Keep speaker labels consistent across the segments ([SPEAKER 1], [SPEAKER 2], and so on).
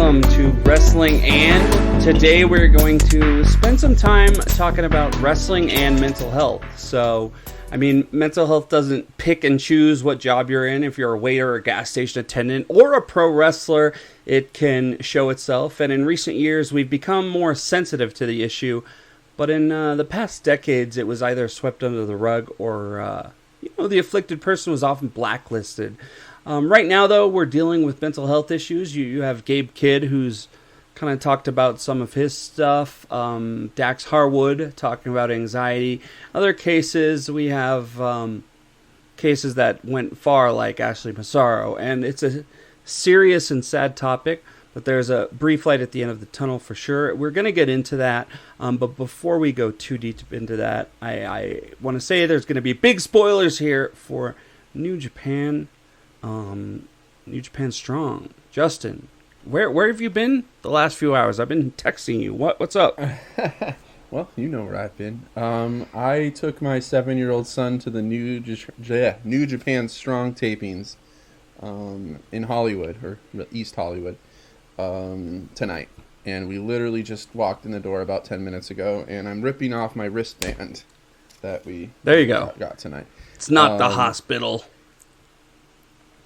[SPEAKER 1] welcome to Wrestling And. Today we're going to spend some time talking about wrestling and mental health. So, I mean, mental health doesn't pick and choose what job you're in. If you're a waiter, a gas station attendant, or a pro wrestler, it can show itself. And in recent years, we've become more sensitive to the issue. But in the past decades, it was either swept under the rug or, the afflicted person was often blacklisted. Right now, though, we're dealing with mental health issues. You have Gabe Kidd, who's kind of talked about some of his stuff. Dax Harwood talking about anxiety. Other cases, we have cases that went far, like Ashley Massaro. And it's a serious and sad topic, but there's a brief light at the end of the tunnel for sure. We're going to get into that. But before we go too deep into that, I want to say there's going to be big spoilers here for New Japan. New Japan Strong. Justin, where have you been the last few hours? I've been texting you. What's up?
[SPEAKER 2] Well, you know where I've been. I took my 7-year-old son to the New Japan Strong tapings in Hollywood, or East Hollywood, tonight. And we literally just walked in the door about 10 minutes ago, and I'm ripping off my wristband that we got tonight.
[SPEAKER 1] It's not the hospital.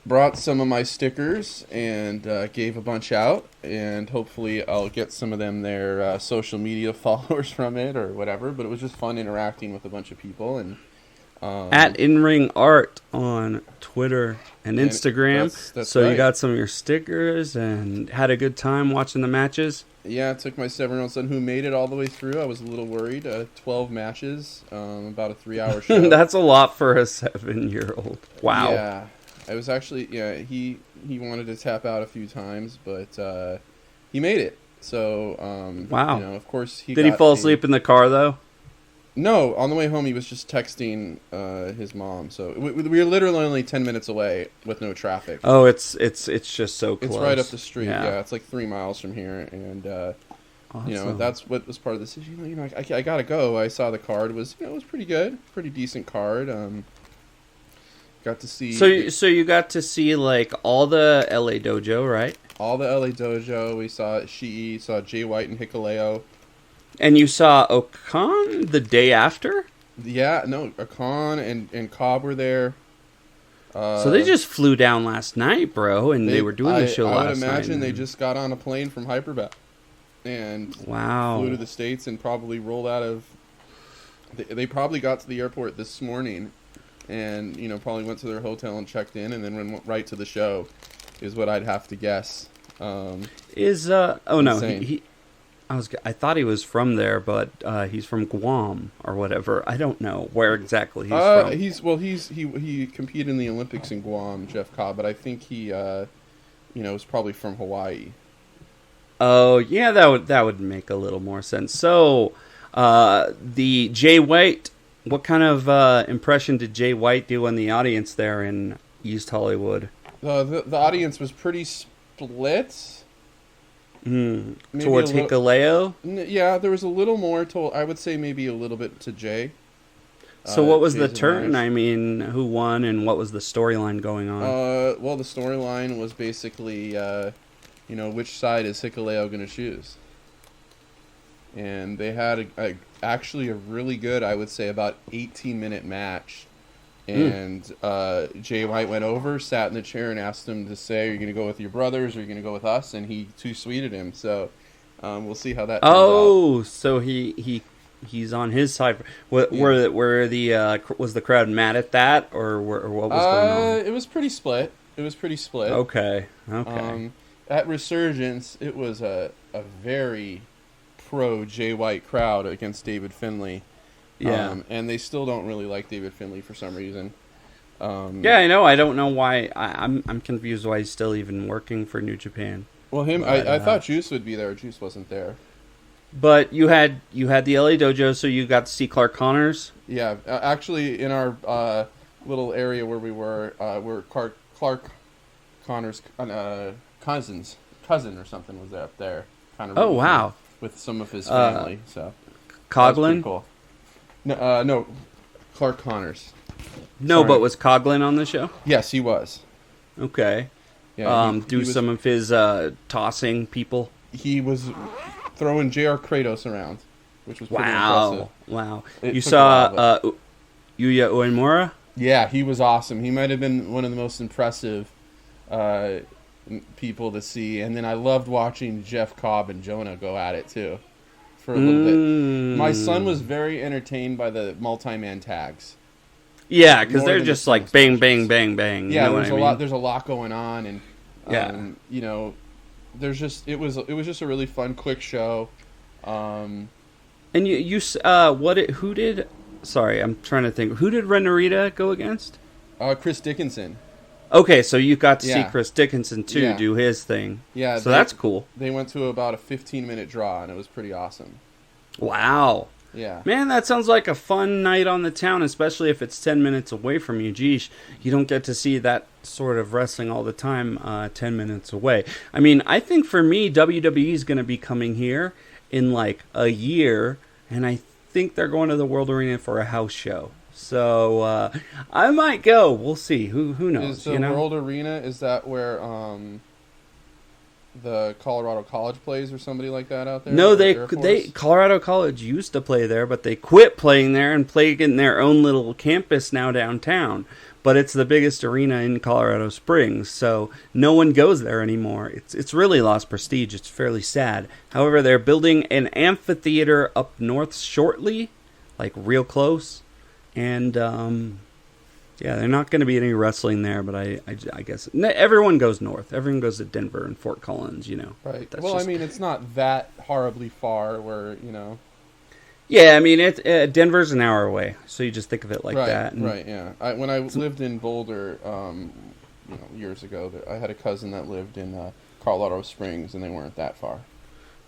[SPEAKER 2] Brought some of my stickers and gave a bunch out, and hopefully I'll get some of them their social media followers from it or whatever. But it was just fun interacting with a bunch of people. And
[SPEAKER 1] at In-Ring Art on Twitter and Instagram. That's so right. You got some of your stickers and had a good time watching the matches?
[SPEAKER 2] Yeah, I took my 7-year-old son who made it all the way through. I was a little worried. 12 matches, about a 3-hour show.
[SPEAKER 1] That's a lot for a 7-year-old. Wow.
[SPEAKER 2] Yeah. I was actually, he wanted to tap out a few times, but he made it. So,
[SPEAKER 1] wow.
[SPEAKER 2] Of course
[SPEAKER 1] Did he fall asleep in the car, though?
[SPEAKER 2] No, on the way home he was just texting his mom. So we were literally only 10 minutes away with no traffic.
[SPEAKER 1] Oh, it's just so close.
[SPEAKER 2] It's right up the street. Yeah, it's like 3 miles from here, and awesome. That's what was part of this issue. I gotta go. I saw the card was was pretty good, pretty decent card. Got to see.
[SPEAKER 1] So you got to see like all the LA Dojo, right?
[SPEAKER 2] All the LA Dojo. We saw Ishii, saw Jay White and Hikuleo.
[SPEAKER 1] And you saw Okan the day after?
[SPEAKER 2] Yeah, no, Okan and Cobb were there.
[SPEAKER 1] So they just flew down last night, bro, and they were doing the show last night.
[SPEAKER 2] I would imagine they just got on a plane from Hyperbat and flew to the States and probably rolled out of. They probably got to the airport this morning. And, probably went to their hotel and checked in and then went right to the show, is what I'd have to guess.
[SPEAKER 1] I thought he was from there, but he's from Guam or whatever. I don't know where exactly he's from.
[SPEAKER 2] He competed in the Olympics in Guam, Jeff Cobb, but I think he, was probably from Hawaii.
[SPEAKER 1] Oh, yeah, that would make a little more sense. So, the Jay White. What kind of impression did Jay White do on the audience there in East Hollywood?
[SPEAKER 2] The audience was pretty split.
[SPEAKER 1] Towards Hikuleo?
[SPEAKER 2] Yeah, there was a little more. I would say maybe a little bit to Jay.
[SPEAKER 1] So what was the turn? I mean, who won and what was the storyline going on?
[SPEAKER 2] Well, the storyline was basically, which side is Hikuleo going to choose? And they had actually a really good, I would say, about 18-minute match. And Jay White went over, sat in the chair, and asked him to say, "Are you going to go with your brothers, or are you going to go with us?" And he too-sweeted him. So we'll see how that turns out.
[SPEAKER 1] So he's on his side. Was the crowd mad at that, or what was going on?
[SPEAKER 2] It was pretty split.
[SPEAKER 1] Okay.
[SPEAKER 2] At Resurgence, it was a very pro Jay White crowd against David Finlay.
[SPEAKER 1] Yeah.
[SPEAKER 2] And they still don't really like David Finlay for some reason.
[SPEAKER 1] Yeah, I know. I don't know why. I'm confused why he's still even working for New Japan.
[SPEAKER 2] Well, I thought Juice would be there. Juice wasn't there.
[SPEAKER 1] But you had the LA Dojo, so you got to see Clark Connors?
[SPEAKER 2] Yeah. Actually, in our little area where we were Clark Connors' cousin or something was up there. Kind of.
[SPEAKER 1] Oh, wow.
[SPEAKER 2] With some of his family, so
[SPEAKER 1] Coughlin?
[SPEAKER 2] Cool. No, Clark Connors.
[SPEAKER 1] No, sorry. But was Coughlin on the show?
[SPEAKER 2] Yes, he was.
[SPEAKER 1] Okay.
[SPEAKER 2] Yeah,
[SPEAKER 1] do some of his tossing people.
[SPEAKER 2] He was throwing J.R. Kratos around, which was pretty impressive.
[SPEAKER 1] Wow.
[SPEAKER 2] It
[SPEAKER 1] You
[SPEAKER 2] took a while,
[SPEAKER 1] saw Yuya Uemura?
[SPEAKER 2] Yeah, he was awesome. He might have been one of the most impressive people to see. And then I loved watching Jeff Cobb and Jonah go at it, too, for a little bit. My son was very entertained by the multi-man tags.
[SPEAKER 1] Yeah, because they're just like bang, bang, bang, bang.
[SPEAKER 2] Yeah,
[SPEAKER 1] you know
[SPEAKER 2] there's a lot going on. And, you know, it was just a really fun, quick show.
[SPEAKER 1] And sorry, I'm trying to think. Who did Ren Narita go against?
[SPEAKER 2] Chris Dickinson.
[SPEAKER 1] Okay, so you got to see Chris Dickinson, too, do his thing.
[SPEAKER 2] Yeah.
[SPEAKER 1] So that's cool.
[SPEAKER 2] They went to about a 15-minute draw, and it was pretty awesome.
[SPEAKER 1] Wow.
[SPEAKER 2] Yeah.
[SPEAKER 1] Man, that sounds like a fun night on the town, especially if it's 10 minutes away from you. Geesh, you don't get to see that sort of wrestling all the time 10 minutes away. I mean, I think for me, WWE is going to be coming here in like a year, and I think they're going to the World Arena for a house show. So I might go. We'll see. Who knows?
[SPEAKER 2] Is the World Arena, is that where the Colorado College plays or somebody like that out there?
[SPEAKER 1] No, Colorado College used to play there, but they quit playing there and play in their own little campus now downtown. But it's the biggest arena in Colorado Springs, so no one goes there anymore. It's really lost prestige. It's fairly sad. However, they're building an amphitheater up north shortly, like real close. And, they're not going to be any wrestling there, but I guess everyone goes north. Everyone goes to Denver and Fort Collins, you know.
[SPEAKER 2] Right. I mean, it's not that horribly far where, you know.
[SPEAKER 1] Yeah, I mean, Denver's an hour away, so you just think of it like that.
[SPEAKER 2] Right, yeah. When I lived in Boulder, years ago, I had a cousin that lived in Colorado Springs, and they weren't that far.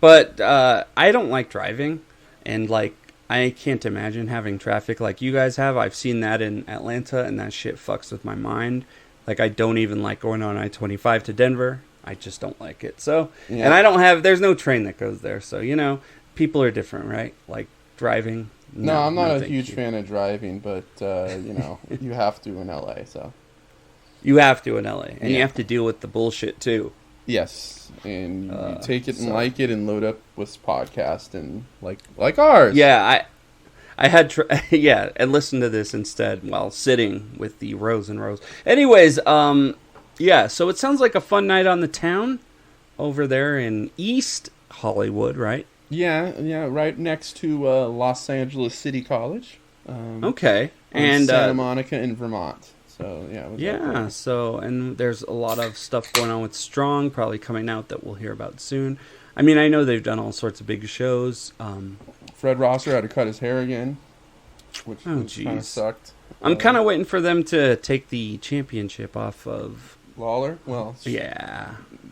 [SPEAKER 1] But I don't like driving, and, like, I can't imagine having traffic like you guys have. I've seen that in Atlanta, and that shit fucks with my mind. Like, I don't even like going on I-25 to Denver. I just don't like it. So, and there's no train that goes there. So, you know, people are different, right? Like, driving.
[SPEAKER 2] No, I'm not a huge fan of driving, but, you know, you have to in LA, so.
[SPEAKER 1] You have to in LA, and you have to deal with the bullshit, too.
[SPEAKER 2] Yes, and you take it and like it and load up with podcast and like ours.
[SPEAKER 1] Yeah, I had and listen to this instead while sitting with the rows and rows. Anyways, so it sounds like a fun night on the town over there in East Hollywood, right?
[SPEAKER 2] Yeah, right next to Los Angeles City College.
[SPEAKER 1] Okay,
[SPEAKER 2] and Santa Monica in Vermont. So
[SPEAKER 1] and there's a lot of stuff going on with Strong, probably coming out that we'll hear about soon. I mean, I know they've done all sorts of big shows.
[SPEAKER 2] Fred Rosser had to cut his hair again, which kind of sucked.
[SPEAKER 1] I'm kind of waiting for them to take the championship off of
[SPEAKER 2] Lawler. Well,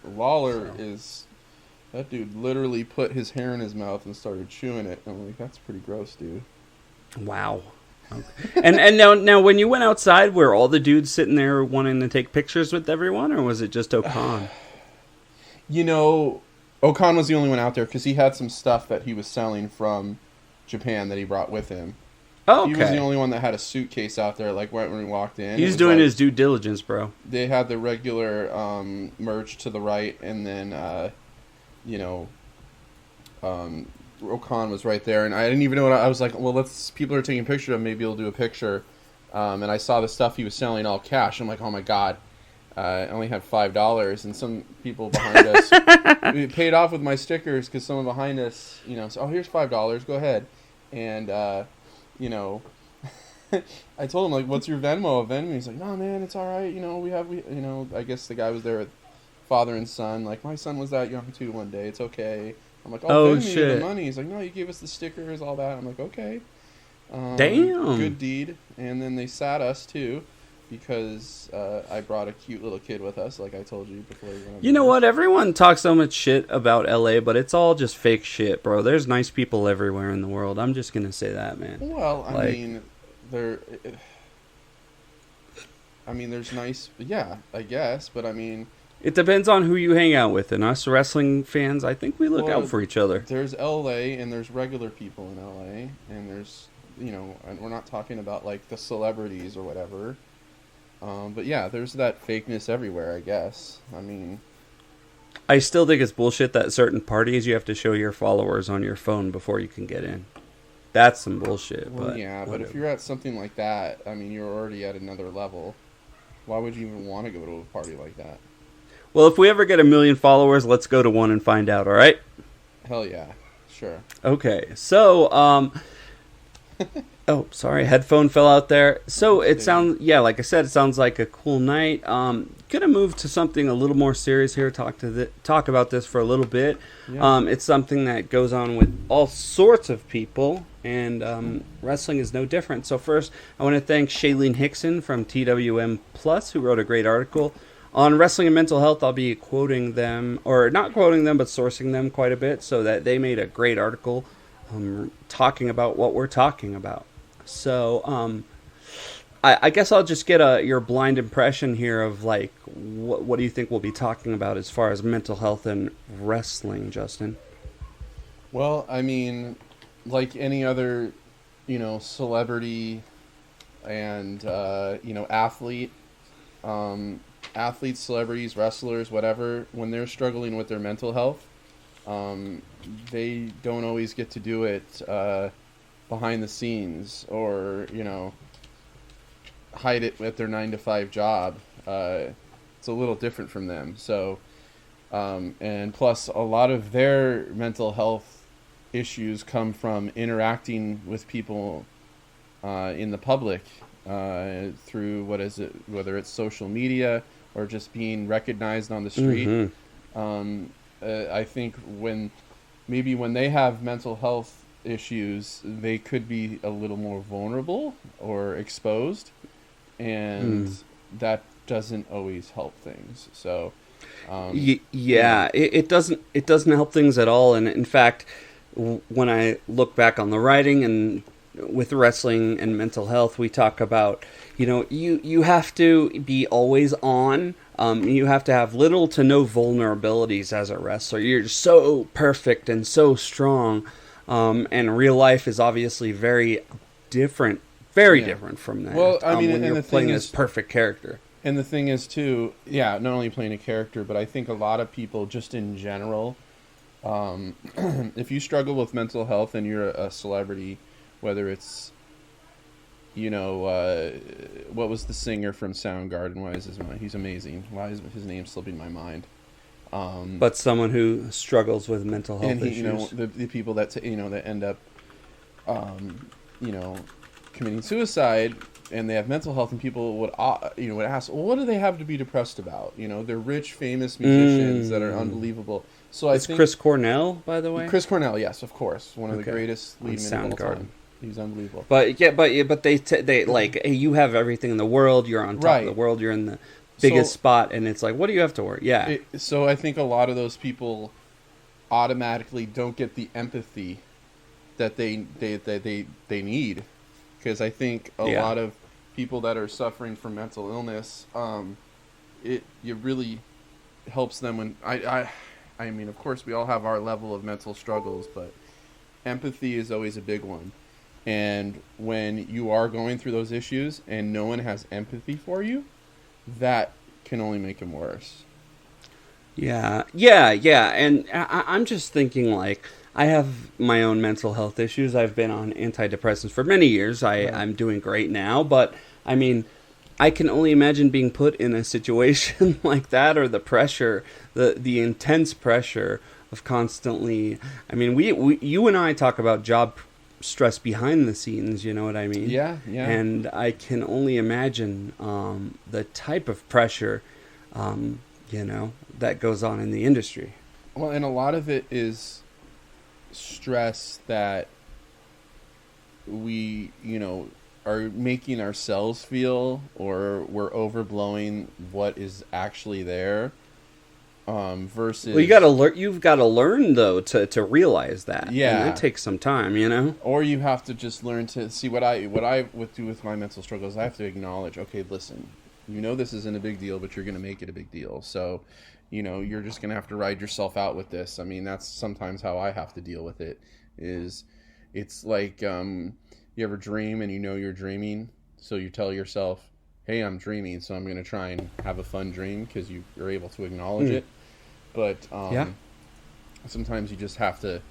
[SPEAKER 2] Lawler is that dude literally put his hair in his mouth and started chewing it. I'm like, that's pretty gross, dude.
[SPEAKER 1] Wow. Okay. And now when you went outside, were all the dudes sitting there wanting to take pictures with everyone, or was it just Okan?
[SPEAKER 2] You know, Okan was the only one out there because he had some stuff that he was selling from Japan that he brought with him.
[SPEAKER 1] Oh, okay.
[SPEAKER 2] He was the only one that had a suitcase out there, like right when we walked in.
[SPEAKER 1] He's doing his due diligence, bro.
[SPEAKER 2] They had the regular merch to the right, and then, Okan was right there, and I didn't even know what I was like. Well, people are taking pictures of him. Maybe he'll do a picture. And I saw the stuff he was selling all cash. I'm like, oh my god, I only had $5, and some people behind us we paid off with my stickers because someone behind us, said, oh, here's $5, go ahead, and I told him, like, what's your Venmo? He's like, no, man, it's all right. I guess the guy was there with father and son. Like, my son was that young too one day. It's okay. I'm like, oh shit. The money. He's like, no, you gave us the stickers, all that. I'm like, okay.
[SPEAKER 1] Damn.
[SPEAKER 2] Good deed. And then they sat us too, because I brought a cute little kid with us, like I told you before.
[SPEAKER 1] You know what? Everyone talks so much shit about LA, but it's all just fake shit, bro. There's nice people everywhere in the world. I'm just gonna say that, man.
[SPEAKER 2] Well, I mean, there's nice, yeah, I guess, but I mean.
[SPEAKER 1] It depends on who you hang out with. And us wrestling fans, I think we look out for each other.
[SPEAKER 2] There's LA, and there's regular people in LA, and there's, and we're not talking about, like, the celebrities or whatever. But yeah, there's that fakeness everywhere, I guess. I mean,
[SPEAKER 1] I still think it's bullshit that certain parties you have to show your followers on your phone before you can get in. That's some bullshit.
[SPEAKER 2] well,
[SPEAKER 1] But
[SPEAKER 2] yeah, but if
[SPEAKER 1] whatever.
[SPEAKER 2] you're at something like that, I mean, you're already at another level. Why would you even want to go to a party like that?
[SPEAKER 1] Well, if we ever get 1 million followers, let's go to one and find out. All right.
[SPEAKER 2] Hell yeah, sure.
[SPEAKER 1] Okay. So, oh, sorry, headphone fell out there. So it sounds, yeah, like I said, it sounds like a cool night. Gonna move to something a little more serious here. Talk about this for a little bit.
[SPEAKER 2] Yeah.
[SPEAKER 1] It's something that goes on with all sorts of people, and wrestling is no different. So first, I want to thank Shailene Hickson from TWM Plus, who wrote a great article on wrestling and mental health. I'll be quoting them, or not quoting them, but sourcing them quite a bit, so that they made a great article talking about what we're talking about. So, I guess I'll just get your blind impression here of like what do you think we'll be talking about as far as mental health and wrestling, Justin?
[SPEAKER 2] Well, I mean, like any other, celebrity and athlete, athletes, celebrities, wrestlers, whatever, when they're struggling with their mental health, they don't always get to do it behind the scenes or hide it at their 9-to-5 job. It's a little different from them. So, and plus, a lot of their mental health issues come from interacting with people in the public through whether it's social media or just being recognized on the street.
[SPEAKER 1] Mm-hmm.
[SPEAKER 2] I think when they have mental health issues, they could be a little more vulnerable or exposed, and that doesn't always help things. So,
[SPEAKER 1] it doesn't help things at all. And in fact, when I look back on the writing and with wrestling and mental health, we talk about you have to be always on. You have to have little to no vulnerabilities as a wrestler. You're so perfect and so strong. And real life is obviously very different from that.
[SPEAKER 2] Well, I mean,
[SPEAKER 1] when
[SPEAKER 2] and
[SPEAKER 1] you're
[SPEAKER 2] the
[SPEAKER 1] playing
[SPEAKER 2] thing
[SPEAKER 1] this
[SPEAKER 2] is,
[SPEAKER 1] perfect character.
[SPEAKER 2] and the thing is too, not only playing a character, but I think a lot of people just in general, if you struggle with mental health and you're a celebrity, whether it's, what was the singer from Soundgarden? Why is he's amazing. Why is his name slipping my mind?
[SPEAKER 1] But someone who struggles with mental health
[SPEAKER 2] and
[SPEAKER 1] issues.
[SPEAKER 2] the people that that end up, committing suicide, and they have mental health, and people would ask, well, what do they have to be depressed about? They're rich, famous musicians that are unbelievable. So I think
[SPEAKER 1] Chris Cornell, by the way.
[SPEAKER 2] Chris Cornell, yes, of course, one of the greatest lead men of all time. He's unbelievable.
[SPEAKER 1] But they like, hey, you have everything in the world. You're on top of the world. You're in the biggest spot, and it's like, what do you have to worry? Yeah.
[SPEAKER 2] So I think a lot of those people automatically don't get the empathy that they need, because I think a lot of people that are suffering from mental illness, it really helps them when I mean, of course, we all have our level of mental struggles, but empathy is always a big one. And when you are going through those issues and no one has empathy for you, that can only make them worse.
[SPEAKER 1] Yeah. And I'm just thinking, like, I have my own mental health issues. I've been on antidepressants for many years. I'm doing great now, but I mean, I can only imagine being put in a situation like that, or the pressure, the intense pressure of constantly. I mean, you and I talk about job stress behind the scenes, you know what I mean?
[SPEAKER 2] Yeah.
[SPEAKER 1] And I can only imagine the type of pressure, that goes on in the industry.
[SPEAKER 2] Well, and a lot of it is stress that we, are making ourselves feel, or we're overblowing what is actually there. Versus,
[SPEAKER 1] well, you've got to learn though to realize that.
[SPEAKER 2] Yeah,
[SPEAKER 1] and that takes some time,
[SPEAKER 2] Or you have to just learn to see what I would do with my mental struggles. I have to acknowledge, okay, listen, this isn't a big deal, but you're going to make it a big deal. So, you're just going to have to ride yourself out with this. I mean, that's sometimes how I have to deal with it. It's like, you ever dream and you're dreaming, so you tell yourself, hey, I'm dreaming, so I'm going to try and have a fun dream because you are able to acknowledge it. But sometimes you just have to,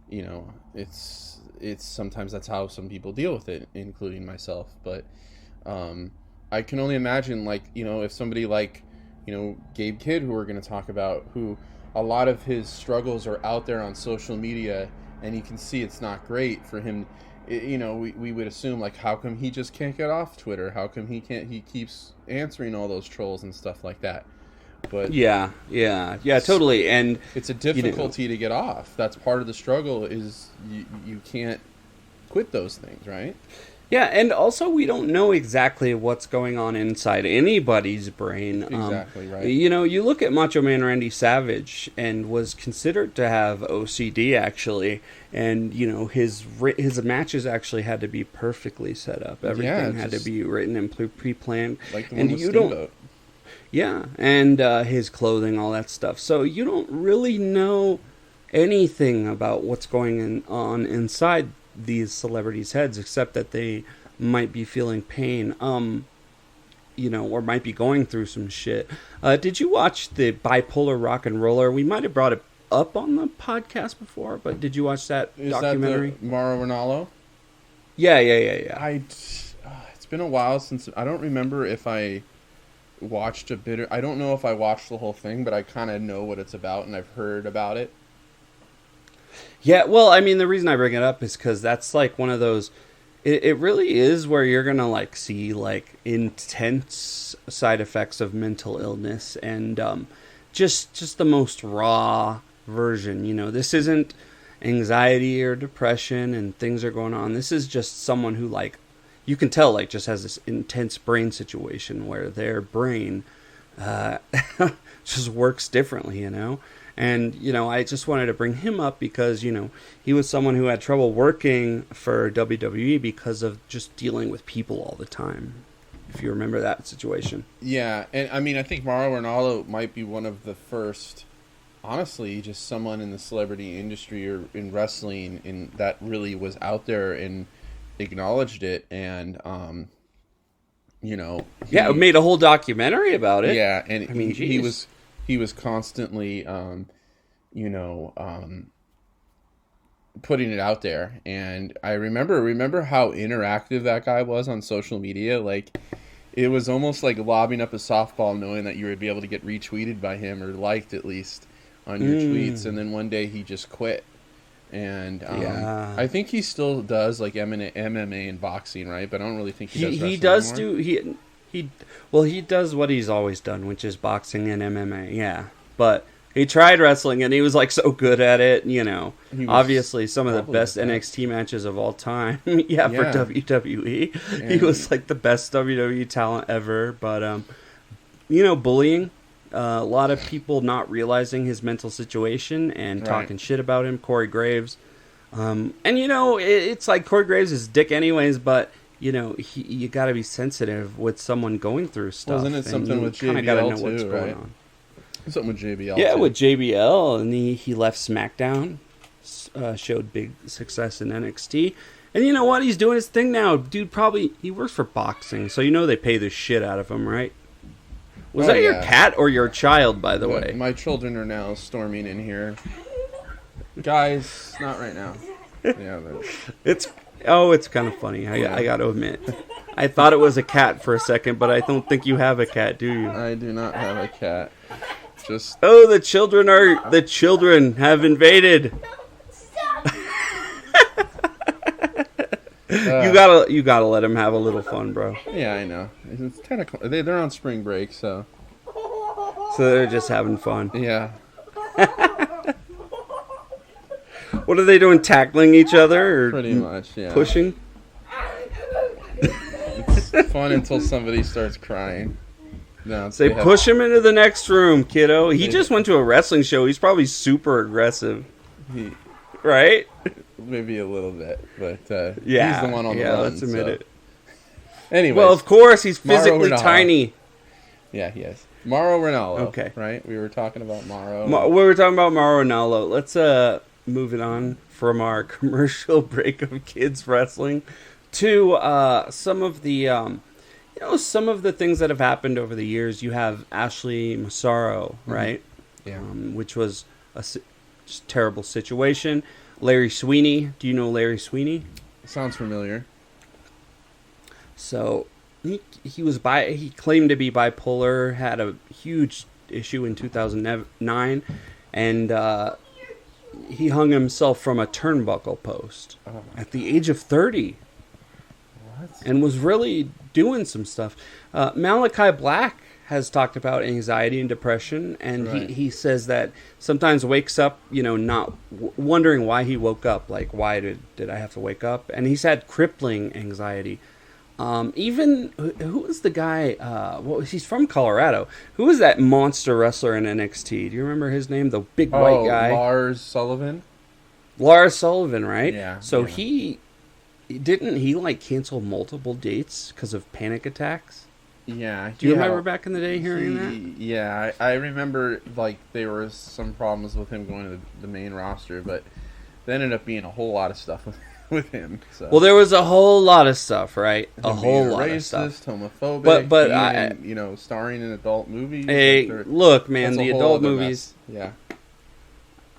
[SPEAKER 2] you know, it's sometimes that's how some people deal with it, including myself. But I can only imagine, like, you know, if somebody like, you know, Gabe Kidd, who we're going to talk about, who a lot of his struggles are out there on social media, and you can see it's not great for him. You know, we would assume, like, how come he just can't get off Twitter? How come he keeps answering all those trolls and stuff like that? But
[SPEAKER 1] yeah, totally. And
[SPEAKER 2] it's a difficulty to get off. That's part of the struggle, is you can't quit those things, right?
[SPEAKER 1] Yeah, and also we don't know exactly what's going on inside anybody's brain.
[SPEAKER 2] Exactly, right.
[SPEAKER 1] You know, you look at Macho Man Randy Savage, and was considered to have OCD, actually. And, you know, his matches actually had to be perfectly set up. Everything had to be written and pre-planned.
[SPEAKER 2] Like the one with Steamboat.
[SPEAKER 1] Yeah, and his clothing, all that stuff. So you don't really know anything about what's going on inside these celebrities' heads, except that they might be feeling pain, you know, or might be going through some shit. Did you watch the Bipolar Rock and Roller? We might have brought it up on the podcast before, but did you watch that documentary?
[SPEAKER 2] Is that the Mauro Ranallo?
[SPEAKER 1] Yeah.
[SPEAKER 2] It's been a while since, I don't remember if I watched a bit. I don't know if I watched the whole thing, but I kind of know what it's about, and I've heard about it.
[SPEAKER 1] Yeah, well, I mean, the reason I bring it up is because that's like one of those. It really is where you're gonna like see like intense side effects of mental illness, and just the most raw version. You know, this isn't anxiety or depression and things are going on. This is just someone who, like, you can tell, like, just has this intense brain situation where their brain just works differently, you know? And, you know, I just wanted to bring him up because, you know, he was someone who had trouble working for WWE because of just dealing with people all the time, if you remember that situation.
[SPEAKER 2] Yeah, and I mean, I think Mauro Ranallo might be one of the first, honestly, just someone in the celebrity industry or in wrestling that really was out there and acknowledged it, and you know,
[SPEAKER 1] made a whole documentary about it.
[SPEAKER 2] Yeah, and
[SPEAKER 1] I mean,
[SPEAKER 2] he was constantly you know, putting it out there. And I remember how interactive that guy was on social media. Like, it was almost like lobbing up a softball, knowing that you would be able to get retweeted by him, or liked at least, on your tweets. And then one day he just quit. And I think he still does like MMA and boxing, right? But I don't really think he does wrestling anymore.
[SPEAKER 1] He does what he's always done, which is boxing and MMA. Yeah, but he tried wrestling and he was like so good at it. You know, obviously some of the best NXT matches of all time. For WWE, and he was like the best WWE talent ever. But you know, bullying. A lot of people not realizing his mental situation and talking shit about him. Corey Graves. And, you know, it's like Corey Graves is a dick anyways, but, you know, you got to be sensitive with someone going through stuff.
[SPEAKER 2] Wasn't it something with JBL
[SPEAKER 1] gotta know
[SPEAKER 2] too,
[SPEAKER 1] what's
[SPEAKER 2] right?
[SPEAKER 1] going on.
[SPEAKER 2] Something with JBL
[SPEAKER 1] Yeah,
[SPEAKER 2] too.
[SPEAKER 1] with JBL. And he left SmackDown. Showed big success in NXT. And you know what? He's doing his thing now. Dude, he works for boxing, so you know they pay the shit out of him, right? Was that your cat or your child, by the way?
[SPEAKER 2] My children are now storming in here. Guys, not right now. Yeah,
[SPEAKER 1] it's kind of funny. I got to admit. I thought it was a cat for a second, but I don't think you have a cat, do you?
[SPEAKER 2] I do not have a cat. Just
[SPEAKER 1] the children have invaded. You gotta let them have a little fun, bro.
[SPEAKER 2] Yeah, I know. It's kind of they're on spring break, so
[SPEAKER 1] they're just having fun.
[SPEAKER 2] Yeah.
[SPEAKER 1] What are they doing? Tackling each other, or
[SPEAKER 2] pretty much? Yeah.
[SPEAKER 1] Pushing.
[SPEAKER 2] It's fun until somebody starts crying. No,
[SPEAKER 1] they push him into the next room, kiddo. He just went to a wrestling show. He's probably super aggressive. Right?
[SPEAKER 2] Maybe a little bit, but he's
[SPEAKER 1] the
[SPEAKER 2] one on the run.
[SPEAKER 1] Yeah, let's admit it.
[SPEAKER 2] Anyways,
[SPEAKER 1] well, of course, he's physically tiny.
[SPEAKER 2] Yeah, he is. Mauro Ranallo.
[SPEAKER 1] Okay.
[SPEAKER 2] Right? We were talking about Mauro.
[SPEAKER 1] We were talking about Mauro Ranallo. Let's move it on from our commercial break of kids wrestling to some of the some of the things that have happened over the years. You have Ashley Massaro, right?
[SPEAKER 2] Yeah.
[SPEAKER 1] Which was a just terrible situation. Larry Sweeney. Do you know Larry Sweeney?
[SPEAKER 2] Sounds familiar.
[SPEAKER 1] So he claimed to be bipolar, had a huge issue in 2009, and he hung himself from a turnbuckle post at the age of 30.
[SPEAKER 2] What?
[SPEAKER 1] And was really doing some stuff. Malachi Black has talked about anxiety and depression, and
[SPEAKER 2] Right.
[SPEAKER 1] he says that sometimes wakes up, not wondering why he woke up, like why did I have to wake up? And he's had crippling anxiety. Even who was the guy? He's from Colorado. Who was that monster wrestler in NXT? Do you remember his name? The big white guy,
[SPEAKER 2] Lars Sullivan.
[SPEAKER 1] Lars Sullivan, right?
[SPEAKER 2] Yeah.
[SPEAKER 1] So
[SPEAKER 2] yeah.
[SPEAKER 1] he didn't cancel multiple dates because of panic attacks.
[SPEAKER 2] Yeah.
[SPEAKER 1] Do you remember back in the day hearing that?
[SPEAKER 2] Yeah, I remember there were some problems with him going to the main roster, but there ended up being a whole lot of stuff with him. So.
[SPEAKER 1] Well, there was a whole lot of stuff, right?
[SPEAKER 2] Him
[SPEAKER 1] A whole
[SPEAKER 2] being
[SPEAKER 1] lot
[SPEAKER 2] racist,
[SPEAKER 1] of stuff.
[SPEAKER 2] homophobic,
[SPEAKER 1] But
[SPEAKER 2] being starring in adult movies.
[SPEAKER 1] Hey, look, man,
[SPEAKER 2] that's a
[SPEAKER 1] the
[SPEAKER 2] whole
[SPEAKER 1] adult
[SPEAKER 2] other
[SPEAKER 1] movies.
[SPEAKER 2] mess. Yeah.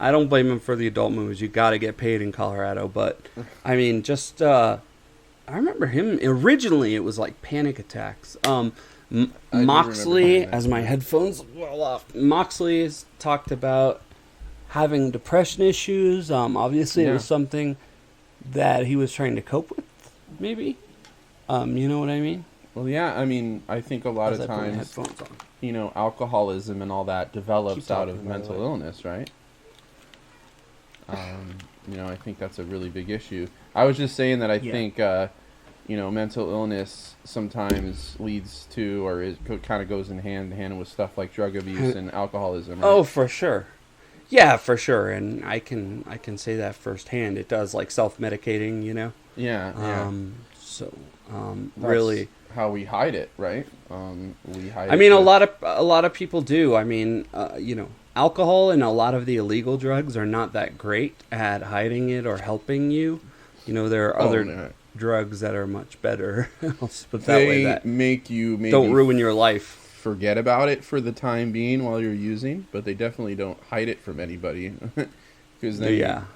[SPEAKER 1] I don't blame him for the adult movies. You got to get paid in Colorado, but I mean, just I remember him originally. It was like panic attacks. Moxley,
[SPEAKER 2] that,
[SPEAKER 1] as my headphones well off. Moxley has talked about having depression issues. Obviously, it was something that he was trying to cope with. Maybe, you know what I mean?
[SPEAKER 2] Well, yeah. I mean, I think a lot
[SPEAKER 1] As
[SPEAKER 2] of
[SPEAKER 1] I put my
[SPEAKER 2] times,
[SPEAKER 1] headphones on.
[SPEAKER 2] alcoholism and all that develops out
[SPEAKER 1] talking,
[SPEAKER 2] of
[SPEAKER 1] by the
[SPEAKER 2] mental
[SPEAKER 1] way.
[SPEAKER 2] illness, right? I think that's a really big issue. I was just saying that I think, mental illness sometimes leads to, or it kind of goes in hand in hand with stuff like drug abuse and alcoholism. Right?
[SPEAKER 1] Oh, for sure. Yeah, for sure. And I can say that firsthand. It does like self-medicating,
[SPEAKER 2] Yeah.
[SPEAKER 1] So,
[SPEAKER 2] That's
[SPEAKER 1] really,
[SPEAKER 2] how we hide it, right? We hide.
[SPEAKER 1] I mean, a lot of people do. I mean, alcohol and a lot of the illegal drugs are not that great at hiding it or helping you. There are other drugs that are much better. I'll just put it that way. That
[SPEAKER 2] make you maybe
[SPEAKER 1] don't ruin your life.
[SPEAKER 2] forget about it for the time being while you're using, but they definitely don't hide it from anybody. Because then,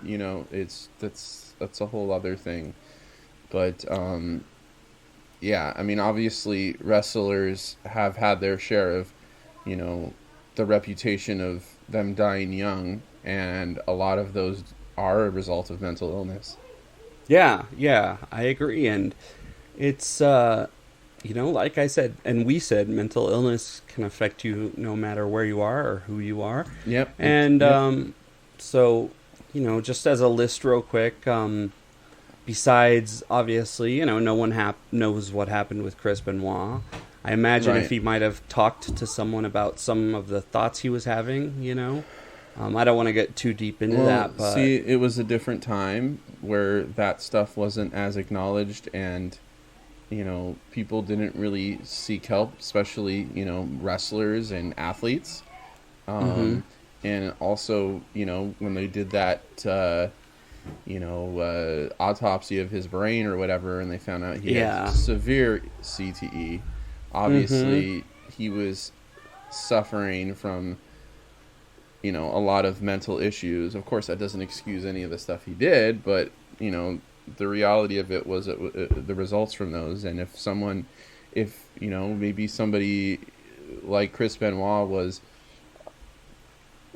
[SPEAKER 2] that's a whole other thing. But I mean, obviously wrestlers have had their share of, the reputation of them dying young, and a lot of those are a result of mental illness.
[SPEAKER 1] Yeah, I agree. And it's, like I said, and we said, mental illness can affect you no matter where you are or who you are.
[SPEAKER 2] Yep.
[SPEAKER 1] And so, just as a list real quick, besides, obviously, no one knows what happened with Chris Benoit. I imagine if he might have talked to someone about some of the thoughts he was having, I don't want to get too deep into that. But
[SPEAKER 2] see, it was a different time where that stuff wasn't as acknowledged, and, people didn't really seek help, especially, wrestlers and athletes. And also, when they did that, autopsy of his brain or whatever, and they found out he had severe CTE. Obviously, he was suffering from, a lot of mental issues. Of course, that doesn't excuse any of the stuff he did, but, the reality of it was the results from those. And if maybe somebody like Chris Benoit was,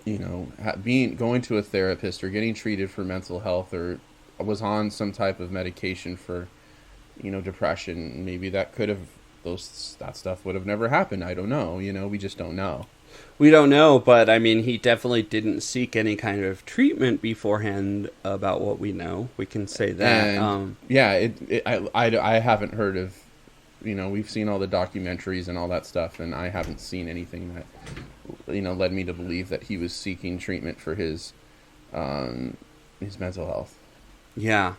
[SPEAKER 2] going to a therapist or getting treated for mental health, or was on some type of medication for, depression, maybe that could have, that stuff would have never happened. I don't know. We just don't know.
[SPEAKER 1] We don't know, but I mean, he definitely didn't seek any kind of treatment beforehand about what we know. We can say that.
[SPEAKER 2] And, I haven't heard of, we've seen all the documentaries and all that stuff, and I haven't seen anything that, led me to believe that he was seeking treatment for his mental health.
[SPEAKER 1] Yeah.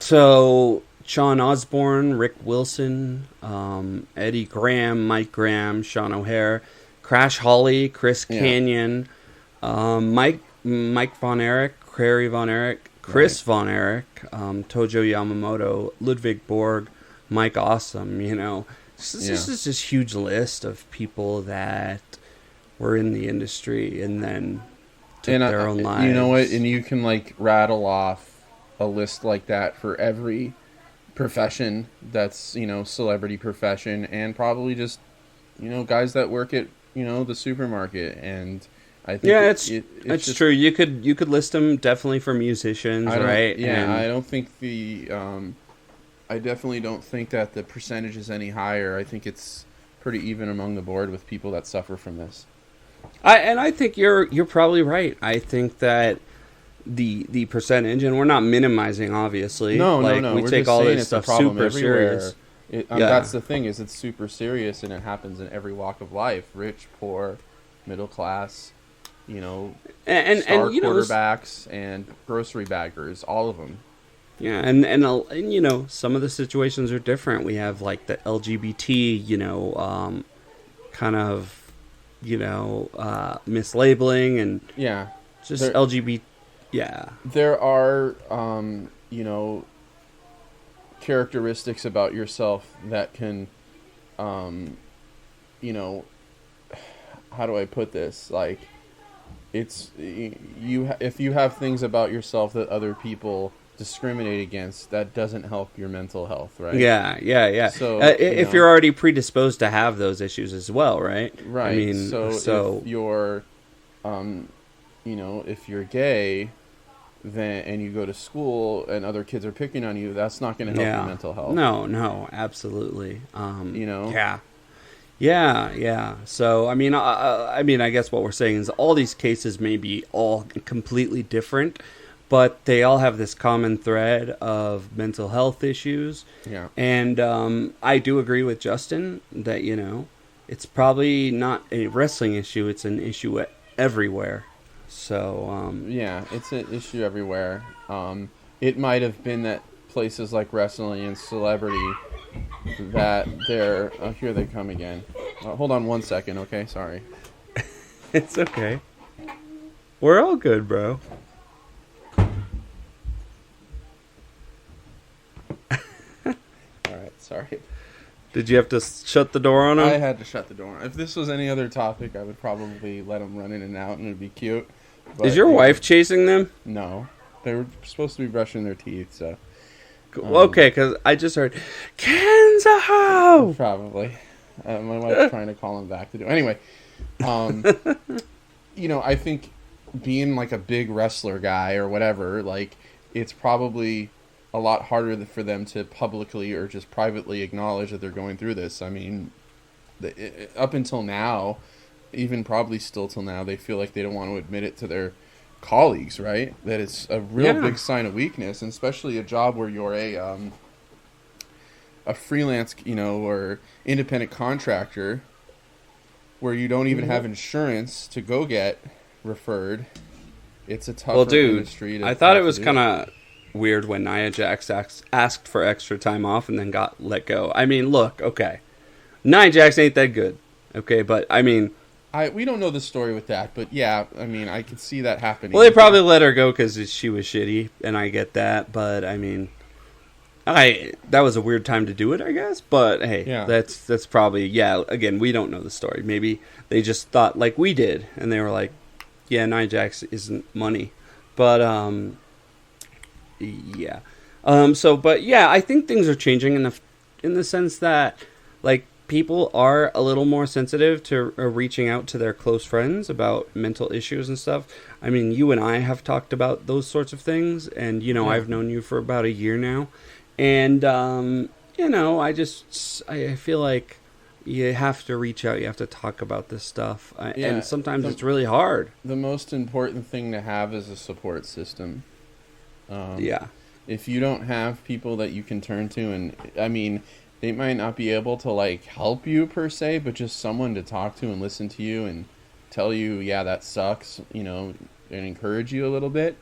[SPEAKER 1] So Sean Osborne, Rick Wilson, Eddie Graham, Mike Graham, Sean O'Hare, Crash Holly, Chris Canyon, Mike Von Erich, Crary Von Erich, Chris Von Erich, Tojo Yamamoto, Ludwig Borg, Mike Awesome, you know. This is just huge list of people that were in the industry and then took their own lives.
[SPEAKER 2] You know what? And you can like rattle off a list like that for every profession that's, you know, celebrity profession, and probably just, you know, guys that work at, you know, the supermarket. And I think
[SPEAKER 1] it's just true. You could list them definitely for musicians, right?
[SPEAKER 2] Yeah, and I don't think I definitely don't think that the percentage is any higher. I think it's pretty even among the board with people that suffer from this.
[SPEAKER 1] I think you're probably right. I think that the percentage, and we're not minimizing, obviously.
[SPEAKER 2] No.
[SPEAKER 1] We
[SPEAKER 2] We're
[SPEAKER 1] take
[SPEAKER 2] just
[SPEAKER 1] all
[SPEAKER 2] saying
[SPEAKER 1] this
[SPEAKER 2] it's
[SPEAKER 1] stuff
[SPEAKER 2] a problem
[SPEAKER 1] super
[SPEAKER 2] everywhere.
[SPEAKER 1] serious.
[SPEAKER 2] That's the thing, is it's super serious, and it happens in every walk of life: rich, poor, middle class. You know,
[SPEAKER 1] and you know,
[SPEAKER 2] quarterbacks and grocery baggers, all of them.
[SPEAKER 1] Yeah, and you know, some of the situations are different. We have like the LGBT, you know, kind of, you know, mislabeling and just LGBT. Yeah,
[SPEAKER 2] there are you know, characteristics about yourself that can, you know, how do I put this? Like, it's if you have things about yourself that other people discriminate against, that doesn't help your mental health, right?
[SPEAKER 1] Yeah.
[SPEAKER 2] So
[SPEAKER 1] if you're already predisposed to have those issues as well, right?
[SPEAKER 2] Right.
[SPEAKER 1] I mean,
[SPEAKER 2] so if you're, you know, if you're gay, then and you go to school and other kids are picking on you, that's not going to help your mental health.
[SPEAKER 1] No, absolutely.
[SPEAKER 2] You know.
[SPEAKER 1] Yeah. So I mean, I guess what we're saying is all these cases may be all completely different, but they all have this common thread of mental health issues.
[SPEAKER 2] Yeah.
[SPEAKER 1] And I do agree with Justin that, you know, it's probably not a wrestling issue; it's an issue everywhere. So
[SPEAKER 2] yeah, it's an issue everywhere. It might have been that places like wrestling and celebrity that they're... Oh, here they come again. Hold on 1 second, okay? Sorry.
[SPEAKER 1] It's okay. We're all good, bro.
[SPEAKER 2] Alright, sorry.
[SPEAKER 1] Did you have to shut the door on him?
[SPEAKER 2] I had to shut the door. If this was any other topic, I would probably let them run in and out and it'd be cute. But,
[SPEAKER 1] is your wife chasing them?
[SPEAKER 2] No. They were supposed to be brushing their teeth, so...
[SPEAKER 1] Okay, because I just heard Kenzo.
[SPEAKER 2] Probably, my wife's trying to call him back to do. Anyway, you know, I think being like a big wrestler guy or whatever, like, it's probably a lot harder for them to publicly or just privately acknowledge that they're going through this. I mean, up until now, even probably still till now, they feel like they don't want to admit it to their colleagues, right? That it's a real big sign of weakness, and especially a job where you're a freelance, you know, or independent contractor, where you don't even have insurance to go get referred. It's a tough industry.
[SPEAKER 1] I thought it was kind of weird when Nia Jax asked for extra time off and then got let go. I mean, look, okay, Nia Jax ain't that good, okay, but I mean,
[SPEAKER 2] we don't know the story with that, but yeah, I mean, I could see that happening.
[SPEAKER 1] Well, they probably let her go because she was shitty, and I get that, but I mean, that was a weird time to do it, I guess, but hey, that's probably, again, we don't know the story. Maybe they just thought like we did, and they were like, yeah, Nia Jax isn't money, but, yeah. But yeah, I think things are changing in the sense that, like, people are a little more sensitive to reaching out to their close friends about mental issues and stuff. I mean, you and I have talked about those sorts of things, and, you know, I've known you for about a year now. And, you know, I feel like you have to reach out. You have to talk about this stuff. And sometimes it's really hard.
[SPEAKER 2] The most important thing to have is a support system. If you don't have people that you can turn to, and, I mean... They might not be able to, like, help you per se, but just someone to talk to and listen to you and tell you, yeah, that sucks, you know, and encourage you a little bit.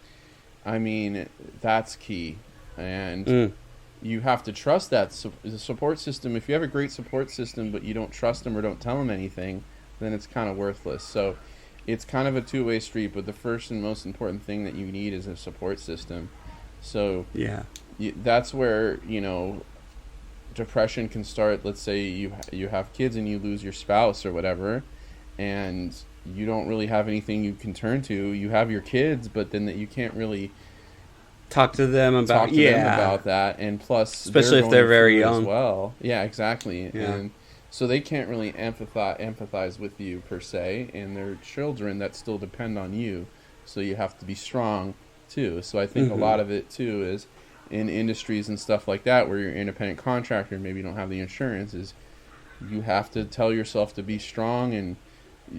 [SPEAKER 2] I mean, that's key. And you have to trust that support system. If you have a great support system, but you don't trust them or don't tell them anything, then it's kind of worthless. So it's kind of a two-way street, but the first and most important thing that you need is a support system. So that's where, you know... depression can start. Let's say you have kids and you lose your spouse or whatever, and you don't really have anything you can turn to. You have your kids, but then you can't really
[SPEAKER 1] talk to them about
[SPEAKER 2] them about that. And plus,
[SPEAKER 1] especially if they're very young
[SPEAKER 2] as well. Yeah, exactly.
[SPEAKER 1] Yeah.
[SPEAKER 2] And so they can't really empathize with you per se, and they're children that still depend on you. So you have to be strong too. So I think a lot of it too is in industries and stuff like that, where you're an independent contractor, maybe you don't have the insurance, is you have to tell yourself to be strong, and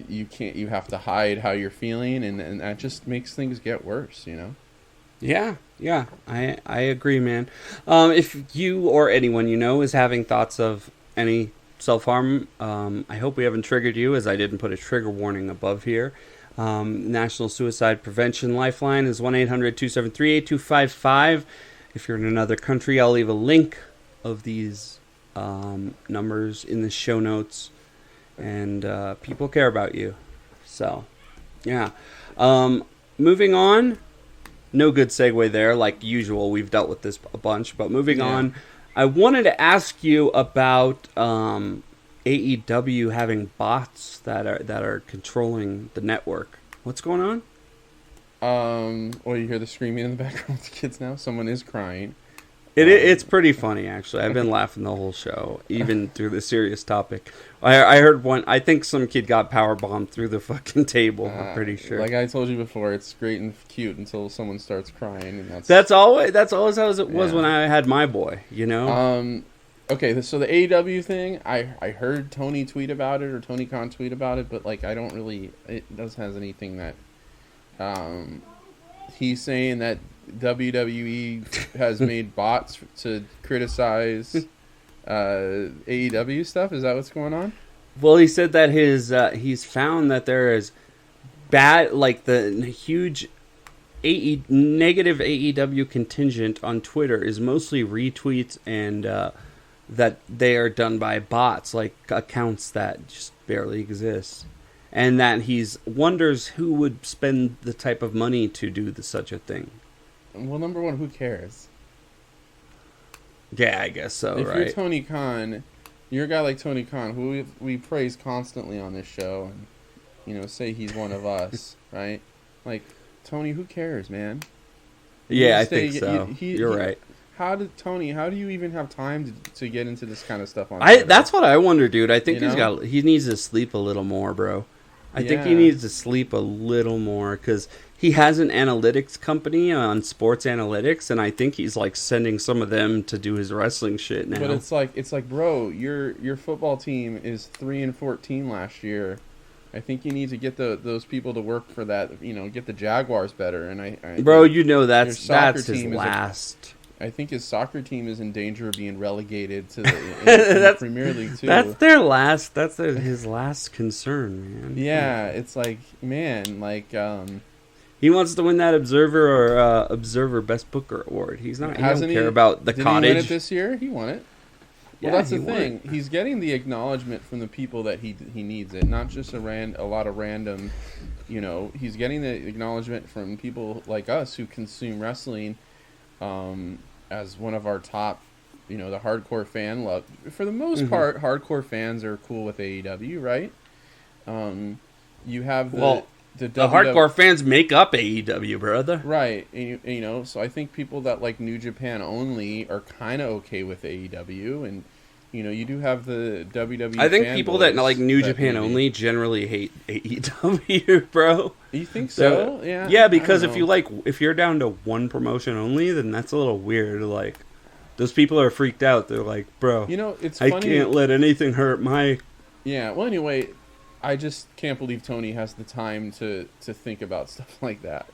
[SPEAKER 2] you have to hide how you're feeling, and that just makes things get worse, you know?
[SPEAKER 1] Yeah, I agree, man. If you or anyone you know is having thoughts of any self-harm, I hope we haven't triggered you, as I didn't put a trigger warning above here. National Suicide Prevention Lifeline is 1-800-273-8255. If you're in another country, I'll leave a link of these numbers in the show notes. And people care about you. So, yeah. Moving on. No good segue there. Like usual, we've dealt with this a bunch. But moving on, I wanted to ask you about AEW having bots that are controlling the network. What's going on?
[SPEAKER 2] Well, you hear the screaming in the background with the kids now? Someone is crying.
[SPEAKER 1] It's pretty funny, actually. I've been laughing the whole show, even through the serious topic. I heard one. I think some kid got power bombed through the fucking table. I'm pretty sure.
[SPEAKER 2] Like I told you before, it's great and cute until someone starts crying, and
[SPEAKER 1] that's always how it was when I had my boy. You know.
[SPEAKER 2] Okay, so the AEW thing, I heard Tony tweet about it, or Tony Khan tweet about it, but like I don't really. It doesn't have anything that. He's saying that WWE has made bots to criticize AEW stuff. Is that what's going on?
[SPEAKER 1] Well, he said that he's found that there is bad, like the huge negative AEW contingent on Twitter is mostly retweets, and that they are done by bots, like accounts that just barely exist. And that he's wonders who would spend the type of money to do such a thing.
[SPEAKER 2] Well, number one, who cares?
[SPEAKER 1] Yeah, I guess so,
[SPEAKER 2] if
[SPEAKER 1] right?
[SPEAKER 2] You're Tony Khan, you're a guy like Tony Khan, who we praise constantly on this show, and say he's one of us, right? Like, Tony, who cares, man?
[SPEAKER 1] I think so. You're right.
[SPEAKER 2] How do you even have time to get into this kind of stuff on
[SPEAKER 1] Twitter? That's what I wonder, dude. I think he needs to sleep a little more, bro. I think he needs to sleep a little more, because he has an analytics company on sports analytics, and I think he's like sending some of them to do his wrestling shit now.
[SPEAKER 2] But it's like, bro, your football team is 3-14 last year. I think you need to get those people to work for that. Get the Jaguars better. And
[SPEAKER 1] bro, that's his last.
[SPEAKER 2] I think his soccer team is in danger of being relegated to the Premier League too.
[SPEAKER 1] That's their last. His last concern, man.
[SPEAKER 2] Yeah, it's like, man, like
[SPEAKER 1] he wants to win that Observer Best Booker award. He doesn't care about the Cottage.
[SPEAKER 2] Did he win it this year? He won it. Well,
[SPEAKER 1] yeah,
[SPEAKER 2] that's the thing. He's getting the acknowledgement from the people that he needs it, not just a lot of random. He's getting the acknowledgement from people like us who consume wrestling. As one of our top, the hardcore fan love. For the most part, hardcore fans are cool with AEW, right? You have the
[SPEAKER 1] hardcore fans make up AEW, brother.
[SPEAKER 2] Right, and, so I think people that like New Japan only are kind of okay with AEW, and you do have the WWE.
[SPEAKER 1] I think people that like New Japan only generally hate AEW, bro.
[SPEAKER 2] You think so? Yeah.
[SPEAKER 1] Yeah, because if you're down to one promotion only, then that's a little weird. Like, those people are freaked out. They're like, bro,
[SPEAKER 2] it's
[SPEAKER 1] I
[SPEAKER 2] funny.
[SPEAKER 1] can't let anything hurt my.
[SPEAKER 2] Yeah. Well, anyway, I just can't believe Tony has the time to think about stuff like that.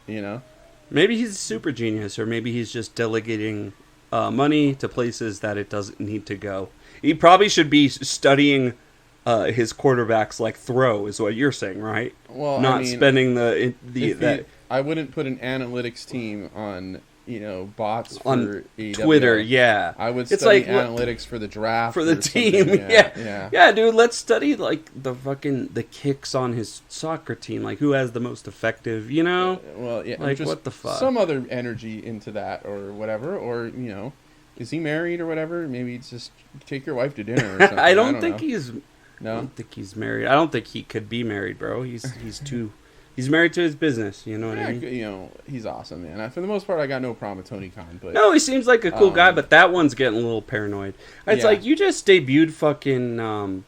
[SPEAKER 1] Maybe he's a super genius, or maybe he's just delegating money to places that it doesn't need to go. He probably should be studying his quarterbacks like throw, is what you're saying, right?
[SPEAKER 2] Well,
[SPEAKER 1] not spending
[SPEAKER 2] I wouldn't put an analytics team on bots
[SPEAKER 1] on
[SPEAKER 2] for
[SPEAKER 1] Twitter. Yeah,
[SPEAKER 2] I would study analytics for the draft
[SPEAKER 1] for the team. Yeah, dude. Let's study like the kicks on his soccer team, like who has the most effective.
[SPEAKER 2] Well, yeah,
[SPEAKER 1] like
[SPEAKER 2] just
[SPEAKER 1] what the fuck?
[SPEAKER 2] Some other energy into that or whatever, or Is he married or whatever? Maybe just take your wife to dinner or something.
[SPEAKER 1] I don't think
[SPEAKER 2] know.
[SPEAKER 1] he's.
[SPEAKER 2] No?
[SPEAKER 1] I don't think he's married. I don't think he could be married, bro. He's too. He's married to his business. You know what I mean?
[SPEAKER 2] You know, he's awesome, man. For the most part, I got no problem with Tony Khan. But
[SPEAKER 1] no, he seems like a cool guy, but that one's getting a little paranoid. It's
[SPEAKER 2] yeah.
[SPEAKER 1] like you just debuted fucking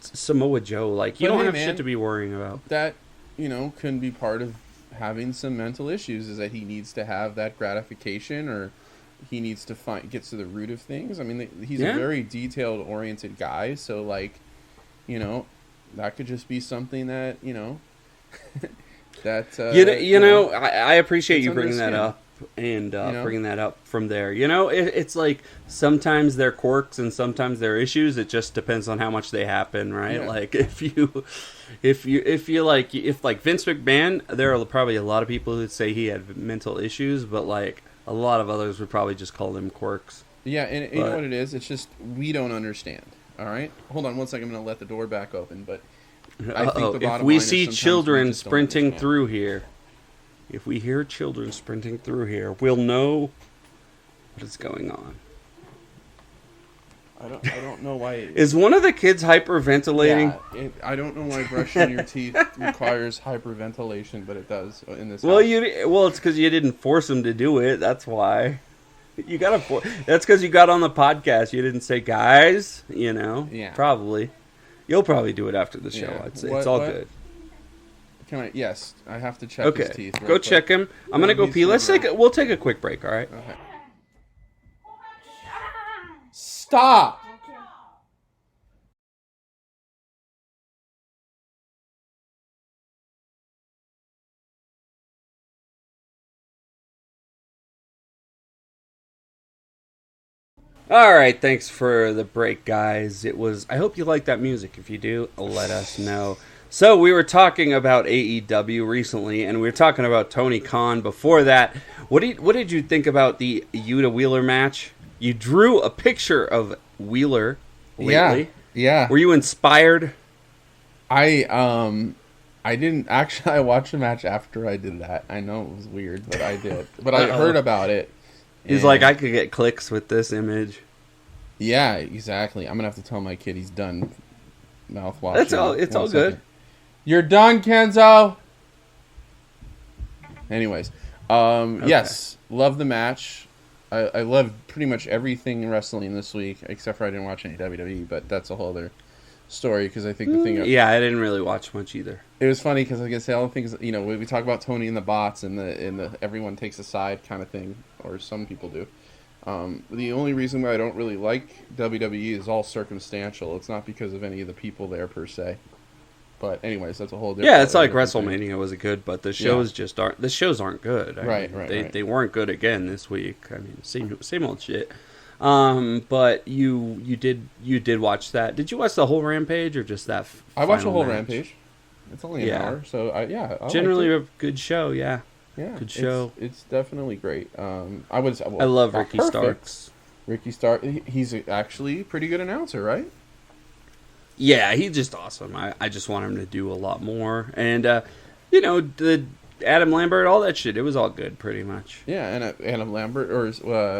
[SPEAKER 1] Samoa Joe. Like you
[SPEAKER 2] But
[SPEAKER 1] don't
[SPEAKER 2] hey,
[SPEAKER 1] have
[SPEAKER 2] man,
[SPEAKER 1] shit to be worrying about.
[SPEAKER 2] that, can be part of having some mental issues. Is that he needs to have that gratification, or he needs to get to the root of things. I mean, he's a very detailed oriented guy, so like, that could just be something that that
[SPEAKER 1] I appreciate you bringing that up and bringing that up from there. It's like sometims they're quirks and sometimes they're issues. It just depends on how much they happen, right?
[SPEAKER 2] Yeah.
[SPEAKER 1] Like if like Vince McMahon, there are probably a lot of people who'd say he had mental issues, but like a lot of others would probably just call them quirks.
[SPEAKER 2] Yeah, and you know what it is? It's just we don't understand. All right, hold on one second. I'm going to let the door back open, but I think the bottom
[SPEAKER 1] if we
[SPEAKER 2] line is
[SPEAKER 1] see
[SPEAKER 2] sometimes
[SPEAKER 1] children
[SPEAKER 2] we just don't
[SPEAKER 1] sprinting
[SPEAKER 2] understand.
[SPEAKER 1] through here, if we hear children sprinting through here, we'll know what is going on.
[SPEAKER 2] I don't know why.
[SPEAKER 1] Is one of the kids hyperventilating?
[SPEAKER 2] Yeah, I don't know why brushing your teeth requires hyperventilation, but it does in this.
[SPEAKER 1] Well,
[SPEAKER 2] house.
[SPEAKER 1] it's because you didn't force him to do it. That's why. You gotta. That's because you got on the podcast. You didn't say, guys.
[SPEAKER 2] Yeah.
[SPEAKER 1] Probably. You'll probably do it after the show.
[SPEAKER 2] Yeah.
[SPEAKER 1] I'd say it's all good.
[SPEAKER 2] Can I? Yes, I have to check his teeth.
[SPEAKER 1] Go
[SPEAKER 2] real quick.
[SPEAKER 1] check him. I'm gonna go pee. We'll take a quick break. All right.
[SPEAKER 2] Okay. Stop.
[SPEAKER 1] All right, thanks for the break, guys. I hope you like that music. If you do, let us know. So we were talking about AEW recently, and we were talking about Tony Khan before that. What did you think about the Yuta Wheeler match? You drew a picture of Wheeler lately.
[SPEAKER 2] Yeah.
[SPEAKER 1] Were you inspired?
[SPEAKER 2] I didn't actually. I watched the match after I did that. I know it was weird, but I did. But I heard about it.
[SPEAKER 1] He's like, I could get clicks with this image.
[SPEAKER 2] Yeah, exactly. I'm gonna have to tell my kid he's done mouthwash.
[SPEAKER 1] That's all. It's all good.
[SPEAKER 2] You're done, Kenzo. Anyways, yes, love the match. I love pretty much everything wrestling this week, except for I didn't watch any WWE, but that's a whole other story. Because I think the thing.
[SPEAKER 1] Yeah, I didn't really watch much either.
[SPEAKER 2] It was funny because I guess all the things we talk about Tony and the bots and the everyone takes a side kind of thing, or some people do. The only reason why I don't really like WWE is all circumstantial. It's not because of any of the people there per se. But anyways, that's a whole different.
[SPEAKER 1] Yeah, it's like
[SPEAKER 2] WrestleMania
[SPEAKER 1] WrestleMania was good, but the shows just aren't. The shows aren't good.
[SPEAKER 2] Right.
[SPEAKER 1] They weren't good again this week. I mean, same old shit. But you did watch that. Did you watch the whole Rampage or just that?
[SPEAKER 2] I watched the whole
[SPEAKER 1] match?
[SPEAKER 2] Rampage. It's only an hour, so I
[SPEAKER 1] generally a good show. Yeah, good show.
[SPEAKER 2] It's definitely great. I
[SPEAKER 1] love Ricky Starks.
[SPEAKER 2] Ricky Stark. He's actually a pretty good announcer, right?
[SPEAKER 1] Yeah, he's just awesome. I just want him to do a lot more. And, the Adam Lambert, all that shit, it was all good, pretty much.
[SPEAKER 2] Yeah, and Adam Lambert, or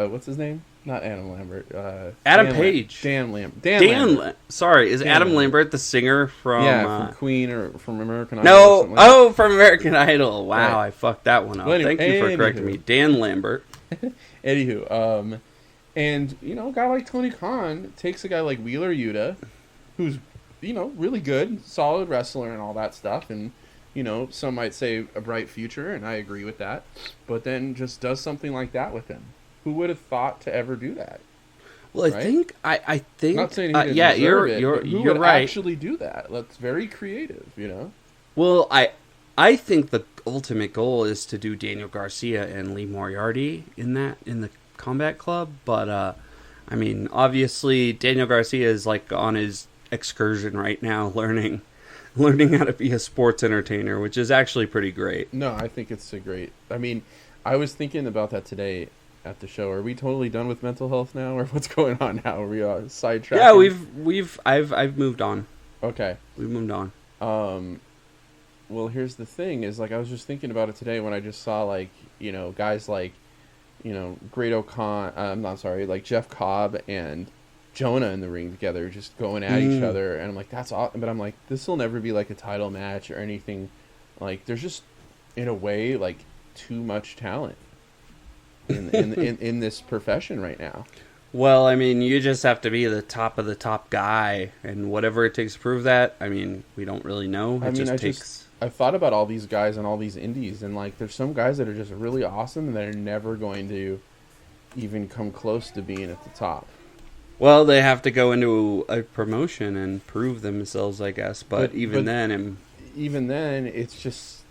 [SPEAKER 2] what's his name? Not Adam Lambert.
[SPEAKER 1] Adam Page.
[SPEAKER 2] Dan Lambert.
[SPEAKER 1] Sorry, is
[SPEAKER 2] Dan
[SPEAKER 1] Adam
[SPEAKER 2] Lambert.
[SPEAKER 1] Lambert the singer from...
[SPEAKER 2] from Queen or from American Idol?
[SPEAKER 1] No,
[SPEAKER 2] Like
[SPEAKER 1] from American Idol. Wow,
[SPEAKER 2] right.
[SPEAKER 1] I fucked that one up.
[SPEAKER 2] Well, anyway,
[SPEAKER 1] Thank you for correcting me. Dan Lambert.
[SPEAKER 2] Anywho, and, a guy like Tony Khan takes a guy like Wheeler Yuta, who's, really good, solid wrestler and all that stuff, and, some might say a bright future, and I agree with that, but then just does something like that with him. Who would have thought to ever do that?
[SPEAKER 1] Well,
[SPEAKER 2] right?
[SPEAKER 1] I think...
[SPEAKER 2] I'm not saying he didn't deserve it, but who would
[SPEAKER 1] right.
[SPEAKER 2] actually do that? That's very creative,
[SPEAKER 1] Well, I think the ultimate goal is to do Daniel Garcia and Lee Moriarty in the Combat Club, but I mean, obviously Daniel Garcia is like on his excursion right now, learning how to be a sports entertainer, which is actually pretty great.
[SPEAKER 2] No, I think it's a great. I mean, I was thinking about that today at the show. Are we totally done with mental health now, or what's going on now? Are we sidetracked?
[SPEAKER 1] Yeah, I've moved on.
[SPEAKER 2] Okay,
[SPEAKER 1] we've moved on.
[SPEAKER 2] Well, here's the thing: is like I was just thinking about it today when I just saw guys like Great O'Con. I'm not sorry, like Jeff Cobb and Jonah in the ring together, just going at each other, and I'm like, that's awesome. But I'm like, this will never be like a title match or anything. Like, there's just, in a way, like too much talent in this profession right now.
[SPEAKER 1] Well, I mean, you just have to be the top of the top guy, and whatever it takes to prove that. I mean, we don't really know.
[SPEAKER 2] I've thought about all these guys and all these indies, and like, there's some guys that are just really awesome and that are never going to even come close to being at the top.
[SPEAKER 1] Well, they have to go into a promotion and prove themselves, I guess. But even then,
[SPEAKER 2] it's just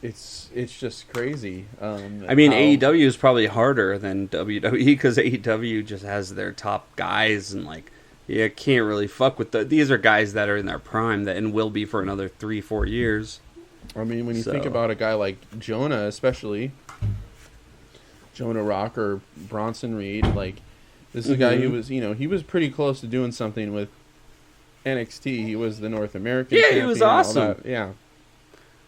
[SPEAKER 2] crazy.
[SPEAKER 1] I mean, AEW is probably harder than WWE because AEW just has their top guys, and like, you can't really fuck with these are guys that are in their prime and will be for another 3-4 years.
[SPEAKER 2] I mean, when you think about a guy like Jonah, especially Jonah Rock or Bronson Reed, like, this is a guy who was, he was pretty close to doing something with NXT. He was the North American champion.
[SPEAKER 1] Yeah, he was awesome.
[SPEAKER 2] Yeah.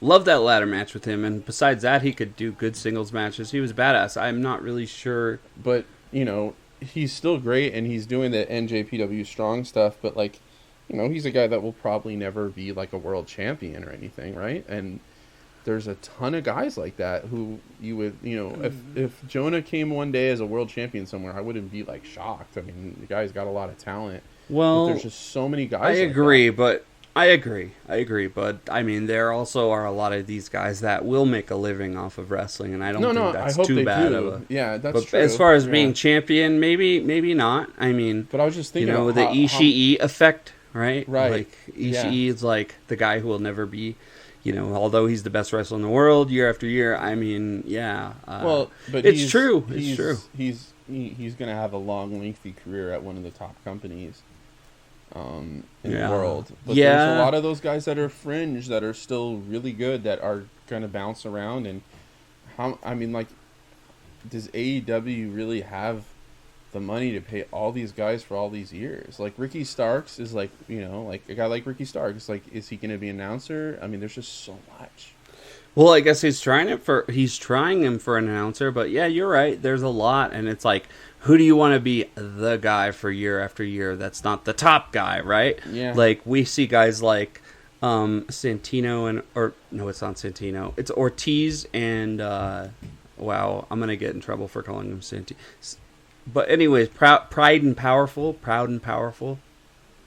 [SPEAKER 1] Love that ladder match with him, and besides that, he could do good singles matches. He was badass. I'm not really sure.
[SPEAKER 2] But, he's still great, and he's doing the NJPW Strong stuff, but, like, he's a guy that will probably never be, like, a world champion or anything, right? And there's a ton of guys like that who you would, if Jonah came one day as a world champion somewhere, I wouldn't be, like, shocked. I mean, the guy's got a lot of talent.
[SPEAKER 1] Well,
[SPEAKER 2] but there's just so many guys.
[SPEAKER 1] I agree, but I mean, there also are a lot of these guys that will make a living off of wrestling, and I don't think that's too bad of a.
[SPEAKER 2] Yeah, that's true.
[SPEAKER 1] As far as being champion, maybe not. I mean,
[SPEAKER 2] but I was just thinking,
[SPEAKER 1] the Ishii effect, right?
[SPEAKER 2] Right.
[SPEAKER 1] Like, Ishii is like the guy who will never be, although he's the best wrestler in the world year after year. I mean, yeah.
[SPEAKER 2] Well, but
[SPEAKER 1] it's true. It's true.
[SPEAKER 2] He's going to have a long, lengthy career at one of the top companies. In the world, but there's a lot of those guys that are fringe that are still really good that are going to bounce around. And does AEW really have the money to pay all these guys for all these years? Like, Ricky Starks is like, like a guy like Ricky Starks, like, is he going to be an announcer? I mean, there's just so much.
[SPEAKER 1] Well, I guess he's trying him for an announcer, but yeah, you're right. There's a lot, and it's like, who do you want to be the guy for year after year? That's not the top guy, right?
[SPEAKER 2] Yeah.
[SPEAKER 1] Like, we see guys like Santino it's not Santino. It's Ortiz and wow, I'm gonna get in trouble for calling him Santino. But anyways, proud and powerful.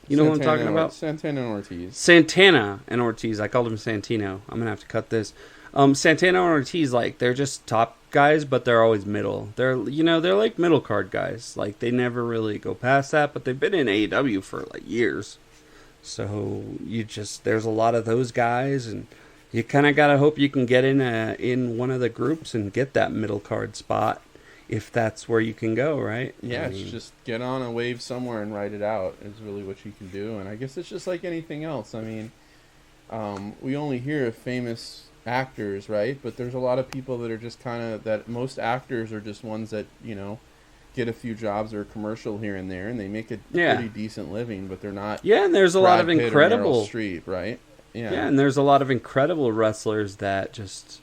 [SPEAKER 1] You know what I'm talking about?
[SPEAKER 2] Santana and Ortiz.
[SPEAKER 1] Santana and Ortiz. I called him Santino. I'm gonna have to cut this. Santana and Ortiz, like, they're just top guys, but they're always middle. They're like middle card guys. Like, they never really go past that, but they've been in AEW for like years. So there's a lot of those guys, and you kind of gotta hope you can get in one of the groups and get that middle card spot, if that's where you can go, right?
[SPEAKER 2] Yeah, it's just get on a wave somewhere and ride it out is really what you can do. And I guess it's just like anything else. I mean, we only hear of famous actors, right? But there's a lot of people that are just that most actors are just ones that, get a few jobs or a commercial here and there, and they make a pretty decent living, but they're not.
[SPEAKER 1] Yeah, and there's a lot of incredible
[SPEAKER 2] Streep, right?
[SPEAKER 1] Yeah, and there's a lot of incredible wrestlers that just.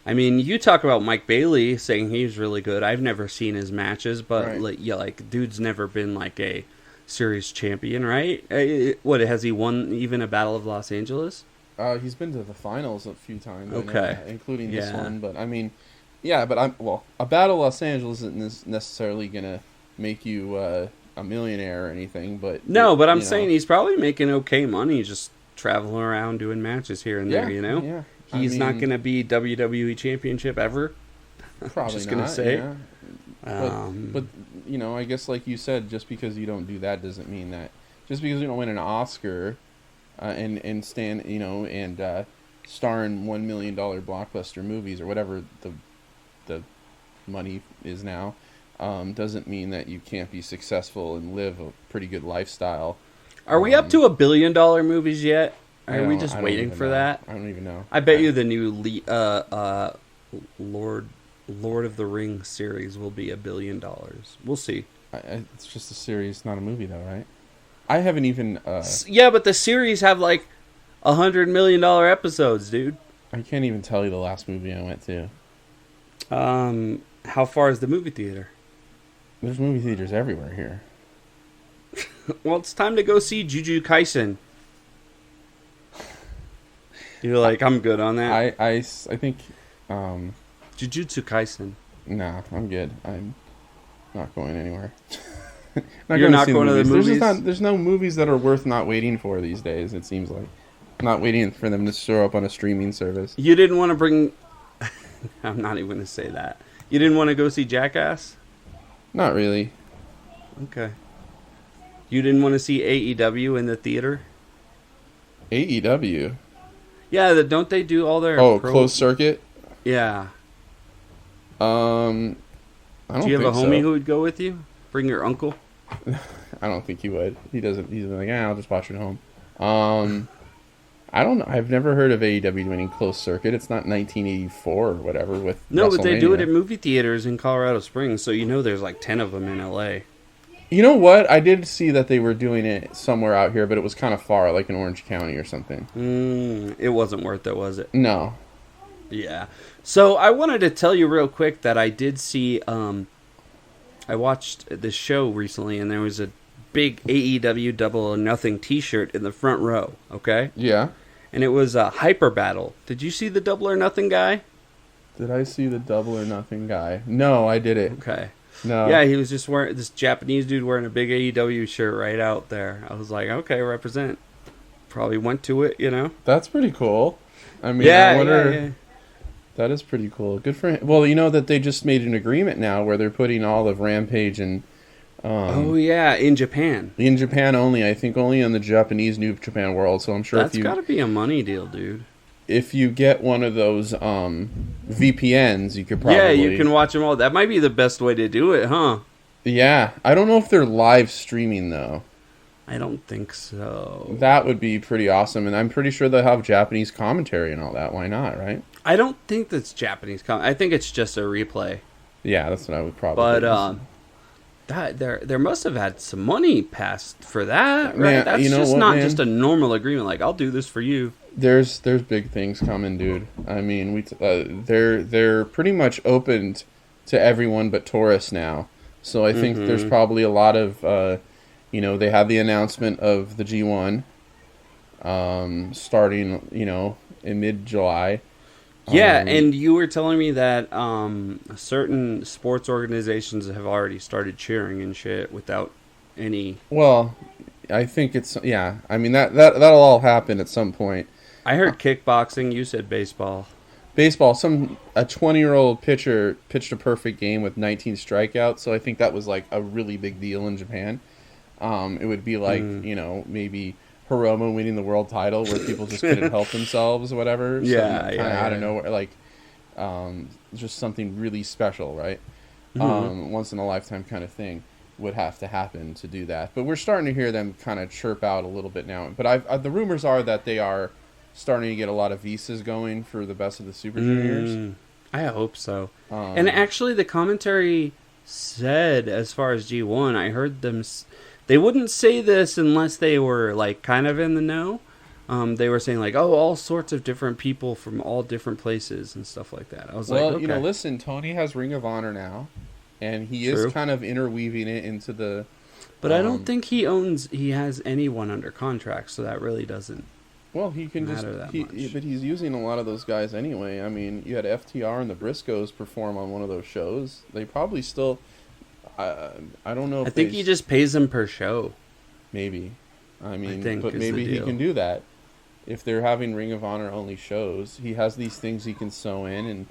[SPEAKER 1] I mean, you talk about Mike Bailey saying he's really good. I've never seen his matches, but like, dude's never been like a series champion, right? What, has he won even a Battle of Los Angeles?
[SPEAKER 2] He's been to the finals a few times,
[SPEAKER 1] okay,
[SPEAKER 2] including this one. But I mean, a Battle of Los Angeles isn't necessarily gonna make you a millionaire or anything. But
[SPEAKER 1] no, but I'm saying he's probably making okay money just traveling around doing matches here and there.
[SPEAKER 2] Yeah.
[SPEAKER 1] He's not going to be WWE Championship ever.
[SPEAKER 2] Probably
[SPEAKER 1] just
[SPEAKER 2] not.
[SPEAKER 1] Gonna say.
[SPEAKER 2] Yeah. But I guess like you said, just because you don't do that doesn't mean that. Just because you don't win an Oscar, and stand, and star in $1 million blockbuster movies or whatever the money is now, doesn't mean that you can't be successful and live a pretty good lifestyle.
[SPEAKER 1] Are we up to $1 billion movies yet? Are we just waiting for that?
[SPEAKER 2] I don't even know.
[SPEAKER 1] I bet you the new Lord of the Rings series will be $1 billion. We'll see.
[SPEAKER 2] It's just a series, not a movie, though, right? I haven't even.
[SPEAKER 1] Yeah, but the series have like $100 million episodes, dude.
[SPEAKER 2] I can't even tell you the last movie I went to.
[SPEAKER 1] How far is the movie theater?
[SPEAKER 2] There's movie theaters everywhere here.
[SPEAKER 1] Well, it's time to go see Jujutsu Kaisen. You're like, I'm good on that.
[SPEAKER 2] I think...
[SPEAKER 1] Jujutsu Kaisen.
[SPEAKER 2] Nah, I'm good. I'm not going anywhere.
[SPEAKER 1] You're not going to the movies?
[SPEAKER 2] There's no movies that are worth not waiting for these days, it seems like. Not waiting for them to show up on a streaming service.
[SPEAKER 1] You didn't want to bring... I'm not even going to say that. You didn't want to go see Jackass?
[SPEAKER 2] Not really.
[SPEAKER 1] Okay. You didn't want to see AEW in the theater?
[SPEAKER 2] AEW?
[SPEAKER 1] Yeah, don't they do all their...
[SPEAKER 2] closed circuit?
[SPEAKER 1] Yeah.
[SPEAKER 2] I don't think so.
[SPEAKER 1] Do you have a homie who would go with you? Bring your uncle?
[SPEAKER 2] I don't think he would. He doesn't. He's like, I'll just watch it at home. I don't know. I've never heard of AEW doing closed circuit. It's not 1984 or whatever with
[SPEAKER 1] No, but they do it at movie theaters in Colorado Springs, so you know there's like 10 of them in LA.
[SPEAKER 2] You know what? I did see that they were doing it somewhere out here, but it was kind of far, like in Orange County or something.
[SPEAKER 1] It wasn't worth it, was it?
[SPEAKER 2] No.
[SPEAKER 1] Yeah. So I wanted to tell you real quick that I did see... I watched this show recently, and there was a big AEW Double or Nothing t-shirt in the front row, okay?
[SPEAKER 2] Yeah.
[SPEAKER 1] And it was a Hyper Battle. Did you see the Double or Nothing guy?
[SPEAKER 2] Did I see the Double or Nothing guy? No, I didn't.
[SPEAKER 1] Okay.
[SPEAKER 2] No.
[SPEAKER 1] Yeah, he was just wearing... This Japanese dude wearing a big AEW shirt right out there. I was like, okay, represent. Probably went to it, you know?
[SPEAKER 2] That's pretty cool. I mean,
[SPEAKER 1] yeah,
[SPEAKER 2] I wonder...
[SPEAKER 1] Yeah.
[SPEAKER 2] That is pretty cool. Good for him. Well, you know that they just made an agreement now where they're putting all of Rampage and...
[SPEAKER 1] oh, yeah, in Japan.
[SPEAKER 2] In Japan only. I think only on the Japanese New Japan World. So I'm sure
[SPEAKER 1] That's got to be a money deal, dude.
[SPEAKER 2] If you get one of those VPNs, you could probably...
[SPEAKER 1] Yeah, you can watch them all. That might be the best way to do it, huh?
[SPEAKER 2] Yeah. I don't know if they're live streaming, though.
[SPEAKER 1] I don't think so.
[SPEAKER 2] That would be pretty awesome. And I'm pretty sure they'll have Japanese commentary and all that. Why not, right?
[SPEAKER 1] I don't think that's Japanese. I think it's just a replay.
[SPEAKER 2] Yeah, that's what I would probably...
[SPEAKER 1] But there must have had some money passed for that, right?
[SPEAKER 2] Man,
[SPEAKER 1] That's just not just a normal agreement. Like, I'll do this for you.
[SPEAKER 2] There's big things coming, dude. I mean, they're pretty much opened to everyone but tourists now. So I think there's probably a lot of, they had the announcement of the G1 starting, in mid-July.
[SPEAKER 1] Yeah, and you were telling me that certain sports organizations have already started cheering and shit without any...
[SPEAKER 2] Well, I think it's... Yeah, I mean, that'll all happen at some point.
[SPEAKER 1] I heard kickboxing. You said baseball.
[SPEAKER 2] Baseball. A 20-year-old pitcher pitched a perfect game with 19 strikeouts, so I think that was like a really big deal in Japan. It would be like, maybe... Hiromu winning the world title where people just couldn't help themselves or whatever. Out of nowhere, like just something really special, right? Once in a lifetime kind of thing would have to happen to do that. But we're starting to hear them kind of chirp out a little bit now. But the rumors are that they are starting to get a lot of visas going for the best of the Super Juniors.
[SPEAKER 1] I hope so. And actually, the commentary said, as far as G1, I heard them... They wouldn't say this unless they were, like, kind of in the know. They were saying, like, all sorts of different people from all different plates and stuff like that. I was like, okay.
[SPEAKER 2] Well, listen, Tony has Ring of Honor now, and he is kind of interweaving it into the...
[SPEAKER 1] But I don't think he has anyone under contract, so that really doesn't
[SPEAKER 2] he can
[SPEAKER 1] matter that much.
[SPEAKER 2] But he's using a lot of those guys anyway. I mean, you had FTR and the Briscoes perform on one of those shows. They probably still... I don't know if
[SPEAKER 1] I think he just pays them per show.
[SPEAKER 2] Maybe. I mean,
[SPEAKER 1] but
[SPEAKER 2] maybe he can do that. If they're having Ring of Honor only shows, he has these things he can sew in, and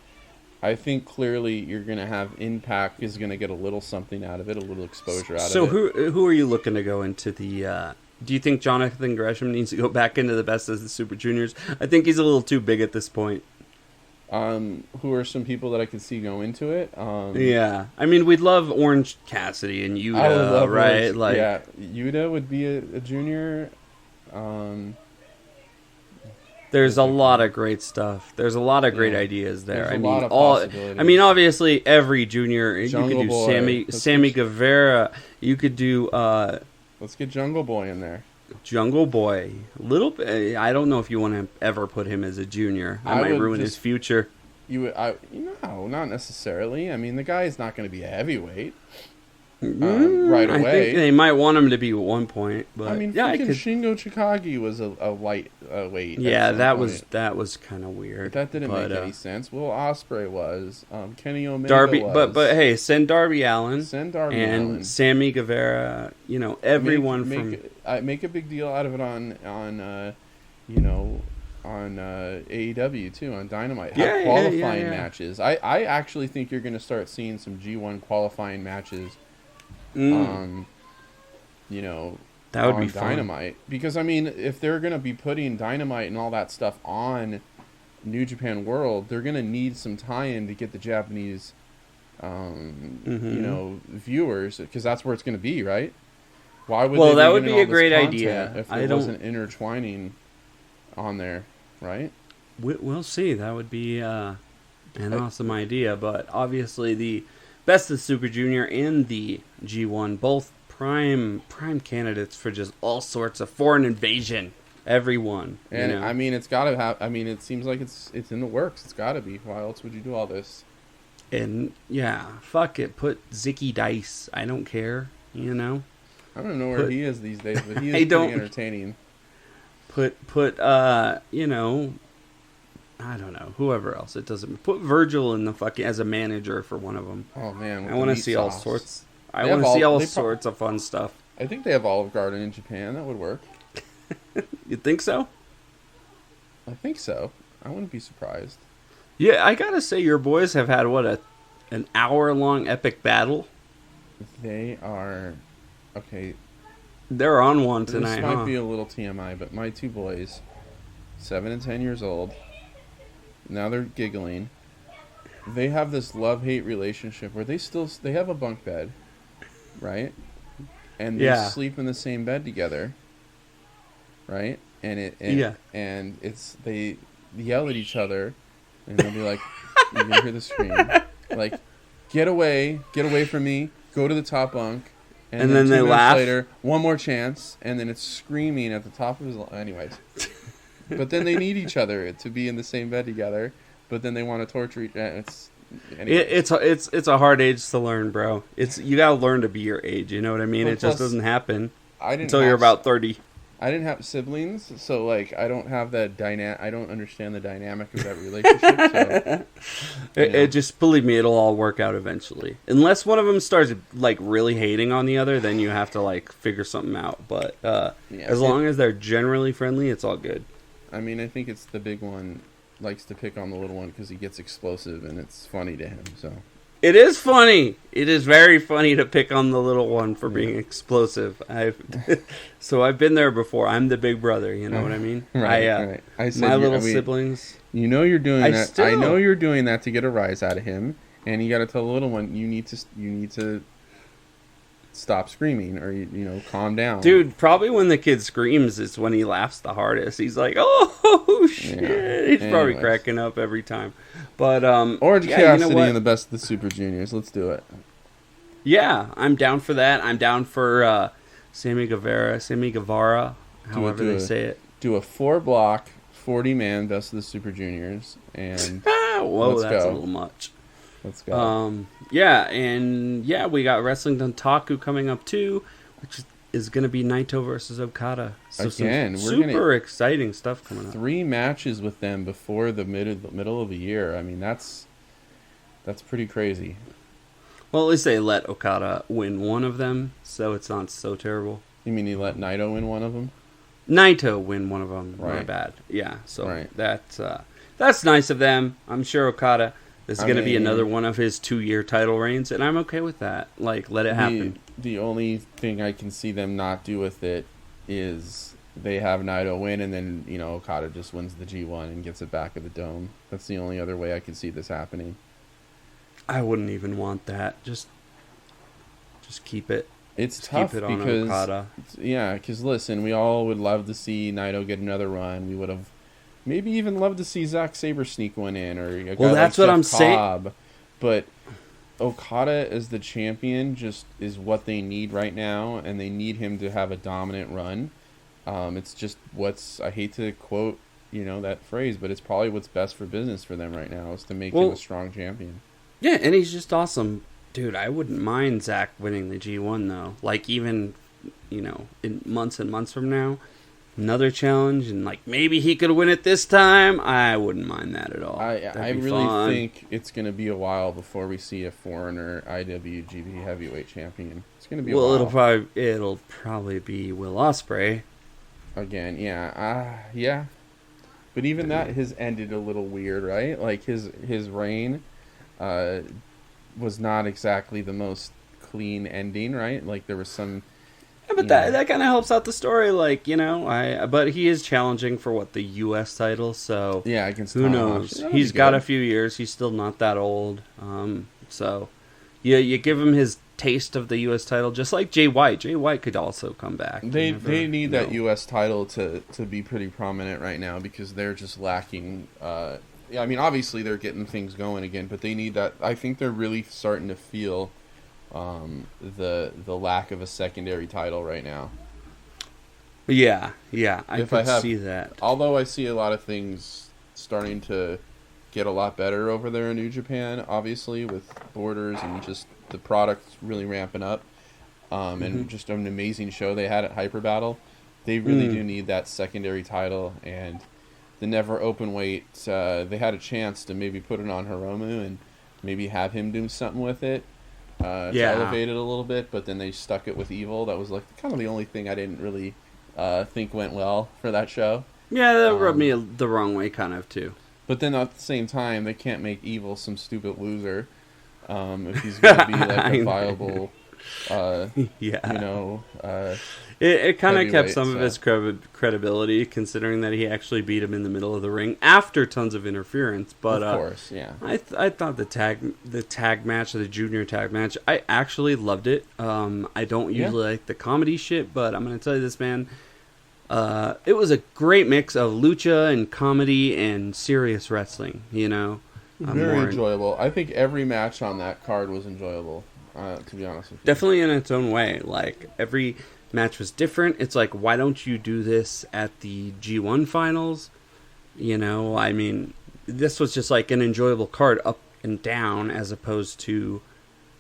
[SPEAKER 2] I think clearly you're going to have Impact is going to get a little something out of it, a little exposure out of it.
[SPEAKER 1] So who are you looking to go into the... do you think Jonathan Gresham needs to go back into the best of the Super Juniors? I think he's a little too big at this point.
[SPEAKER 2] Who are some people that I could see go into it?
[SPEAKER 1] Yeah, I mean, we'd love Orange Cassidy and Yuta, right?
[SPEAKER 2] Yuta would be a junior.
[SPEAKER 1] There's a lot of great stuff. There's a lot of great ideas there.
[SPEAKER 2] I mean,
[SPEAKER 1] obviously, every junior.
[SPEAKER 2] Jungle
[SPEAKER 1] you could do Sammy Guevara. You could do.
[SPEAKER 2] Let's get Jungle Boy in there.
[SPEAKER 1] Jungle Boy, little bit. I don't know if you want to ever put him as a junior. I might ruin his future.
[SPEAKER 2] No, not necessarily. I mean, the guy is not going to be a heavyweight. right away.
[SPEAKER 1] I think they might want him to be at one point, but
[SPEAKER 2] I mean,
[SPEAKER 1] yeah,
[SPEAKER 2] freaking Shingo Chikagi was a light weight.
[SPEAKER 1] Yeah, that was kind of weird.
[SPEAKER 2] That didn't make any sense. Will Ospreay was Kenny Omega
[SPEAKER 1] Darby,
[SPEAKER 2] was.
[SPEAKER 1] but hey, send Darby Allin,
[SPEAKER 2] and
[SPEAKER 1] Sammy Guevara. You know, everyone
[SPEAKER 2] make a big deal out of it on AEW too, on Dynamite. Have qualifying matches. I actually think you're going to start seeing some G1 qualifying matches. That would be Dynamite fun. Because I mean, if they're going to be putting Dynamite and all that stuff on New Japan World, they're going to need some tie-in to get the Japanese viewers, because that's where it's going to be, right? Why would
[SPEAKER 1] that would be a great idea
[SPEAKER 2] if it wasn't intertwining on there, right?
[SPEAKER 1] We'll see. That would be an awesome idea, but obviously the Best of Super Junior and the G1, both prime candidates for just all sorts of foreign invasion. Everyone,
[SPEAKER 2] and I mean, it's got to have. I mean, it seems like it's in the works. It's got to be. Why else would you do all this?
[SPEAKER 1] And yeah, fuck it. Put Zicky Dice. I don't care. I don't
[SPEAKER 2] know where he is these days, but he is pretty entertaining.
[SPEAKER 1] Put I don't know, whoever else. It doesn't. Put Virgil in the fucking as a manager for one of them.
[SPEAKER 2] Oh man,
[SPEAKER 1] I want to see all sorts. I want to see all sorts of fun stuff.
[SPEAKER 2] I think they have Olive Garden in Japan. That would work.
[SPEAKER 1] You think so?
[SPEAKER 2] I think so. I wouldn't be surprised.
[SPEAKER 1] Yeah, I gotta say, your boys have had an hour-long epic battle.
[SPEAKER 2] They are okay.
[SPEAKER 1] They're on one tonight.
[SPEAKER 2] This might be a little TMI, but my two boys, 7 and 10 years old, now they're giggling. They have this love-hate relationship where they have a bunk bed, right? And they sleep in the same bed together, right? And they yell at each other, and they'll be like, you can hear the scream, like, get away from me, go to the top bunk. And then they laugh. Later, one more chance, and then it's screaming at the top of his lungs. Anyways. But then they need each other to be in the same bed together, but then they want to torture each other.
[SPEAKER 1] It's a hard age to learn, bro. You gotta learn to be your age, you know what I mean? Well, it just doesn't happen until you're about 30.
[SPEAKER 2] I didn't have siblings, so like I don't have that I don't understand the dynamic of that relationship. So,
[SPEAKER 1] it just, believe me, it'll all work out eventually. Unless one of them starts like really hating on the other, then you have to like figure something out. But as long as they're generally friendly, it's all good.
[SPEAKER 2] I mean, I think it's the big one likes to pick on the little one because he gets explosive and it's funny to him. So
[SPEAKER 1] it is funny. It is very funny to pick on the little one for being explosive. So I've been there before. I'm the big brother. You know what I mean?
[SPEAKER 2] Right. I said
[SPEAKER 1] my little siblings.
[SPEAKER 2] You know you're doing that. I know you're doing that to get a rise out of him, and you got to tell the little one you need to stop screaming or calm down.
[SPEAKER 1] Dude, probably when the kid screams is when he laughs the hardest. He's like, oh shit. Yeah. He's probably cracking up every time. But
[SPEAKER 2] Orange Cassidy and the Best of the Super Juniors. Let's do it.
[SPEAKER 1] Yeah, I'm down for that. I'm down for Sammy Guevara, however they say it.
[SPEAKER 2] Do a 4-block 40-man Best of the Super Juniors, and
[SPEAKER 1] whoa, that's a little much.
[SPEAKER 2] Let's go.
[SPEAKER 1] We got Wrestling Dontaku coming up too, which is going to be Naito versus Okada. So again, super exciting stuff coming up.
[SPEAKER 2] 3 matches with them before the middle of the year. I mean, that's pretty crazy.
[SPEAKER 1] Well, at least they let Okada win one of them, so it's not so terrible.
[SPEAKER 2] You mean he let Naito win one of them?
[SPEAKER 1] Naito win one of them.
[SPEAKER 2] Right.
[SPEAKER 1] My bad. Yeah, so that's nice of them. I'm sure Okada is going to be another one of his 2-year title reigns, and I'm okay with that. Like, let it happen.
[SPEAKER 2] The only thing I can see them not do with it is they have Naito win, and then Okada just wins the G1 and gets it back at the Dome. That's the only other way I can see this happening.
[SPEAKER 1] I wouldn't even want that. Just keep it.
[SPEAKER 2] It's tough
[SPEAKER 1] keep it on
[SPEAKER 2] because
[SPEAKER 1] Okada.
[SPEAKER 2] Because listen, we all would love to see Naito get another run. We would have maybe even loved to see Zack Sabre sneak one in, or a guy
[SPEAKER 1] that's
[SPEAKER 2] like
[SPEAKER 1] what
[SPEAKER 2] Jeff
[SPEAKER 1] I'm
[SPEAKER 2] Cobb. Saying. But Okada as the champion just is what they need right now, and they need him to have a dominant run. It's just I hate to quote that phrase, but it's probably what's best for business for them right now is to make him a strong champion.
[SPEAKER 1] Yeah, and he's just awesome. Dude, I wouldn't mind Zach winning the G1 though. Like even, in months and months from now, another challenge, and like maybe he could win it this time. I wouldn't mind that at all.
[SPEAKER 2] I really think it's going to be a while before we see a foreigner IWGP Heavyweight Champion. It's going to be a while.
[SPEAKER 1] It'll probably be Will Ospreay
[SPEAKER 2] again. Yeah. But even that has ended a little weird, right? Like his reign was not exactly the most clean ending, right? Like there was some.
[SPEAKER 1] Yeah, but that kind of helps out the story, like but he is challenging for what, the U.S. title, so
[SPEAKER 2] yeah, against
[SPEAKER 1] who knows? He's got a few years. He's still not that old, so you give him his taste of the U.S. title, just like Jay White. Jay White could also come back.
[SPEAKER 2] They need that U.S. title to be pretty prominent right now because they're just lacking. I mean, obviously they're getting things going again, but they need that. I think they're really starting to feel the lack of a secondary title right now.
[SPEAKER 1] Yeah, I could see that.
[SPEAKER 2] Although I see a lot of things starting to get a lot better over there in New Japan, obviously with borders and just the product really ramping up, and just an amazing show they had at Hyper Battle. They really do need that secondary title, and the never open weight. They had a chance to maybe put it on Hiromu and maybe have him do something with it. To elevate it a little bit, but then they stuck it with Evil. That was like kind of the only thing I didn't really think went well for that show.
[SPEAKER 1] Yeah, that rubbed me the wrong way kind of too.
[SPEAKER 2] But then at the same time, they can't make Evil some stupid loser if he's going to be like a viable,
[SPEAKER 1] It kind of kept some of his credibility, considering that he actually beat him in the middle of the ring after tons of interference. But
[SPEAKER 2] of course, yeah.
[SPEAKER 1] I thought the tag match, the junior tag match, I actually loved it. I don't usually like the comedy shit, but I'm gonna tell you this, man. It was a great mix of lucha and comedy and serious wrestling.
[SPEAKER 2] Very enjoyable. I think every match on that card was enjoyable. To be honest with you,
[SPEAKER 1] definitely in its own way. Like every match was different. It's like, why don't you do this at the G1 finals? I mean, this was just like an enjoyable card up and down, as opposed to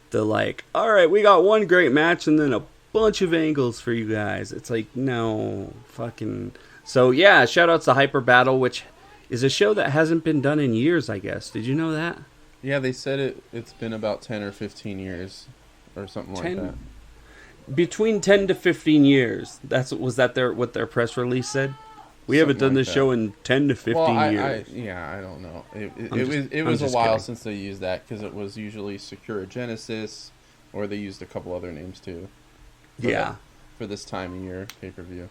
[SPEAKER 1] the like, all right, we got one great match and then a bunch of angles for you guys. It's like, no, fucking. So yeah, shout outs to Hyper Battle, which is a show that hasn't been done in years, I guess. Did you know that?
[SPEAKER 2] Yeah, they said it's been about 10 or 15 years or something like that.
[SPEAKER 1] Between 10 to 15 years. Was that what their press release said? We haven't done this show in 10 to 15 years.
[SPEAKER 2] I don't know. It was a while since they used that, because it was usually Secura Genesis, or they used a couple other names too. For this time of year pay-per-view.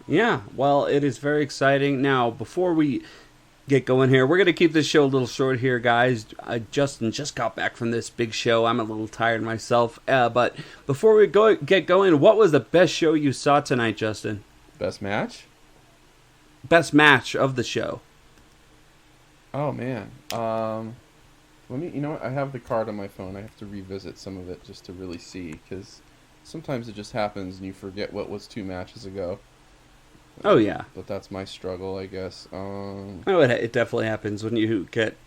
[SPEAKER 2] Yeah,
[SPEAKER 1] well, it is very exciting. Now, before we get going here, we're going to keep this show a little short here, guys. Justin just got back from this big show. I'm a little tired myself. But before we get going, what was the best show you saw tonight, Justin?
[SPEAKER 2] Best match?
[SPEAKER 1] Best match of the show.
[SPEAKER 2] Oh, man. Let me. You know what? I have the card on my phone. I have to revisit some of it just to really see, because sometimes it just happens and you forget what was 2 matches ago.
[SPEAKER 1] Oh, yeah.
[SPEAKER 2] But that's my struggle, I guess.
[SPEAKER 1] It definitely happens when you get,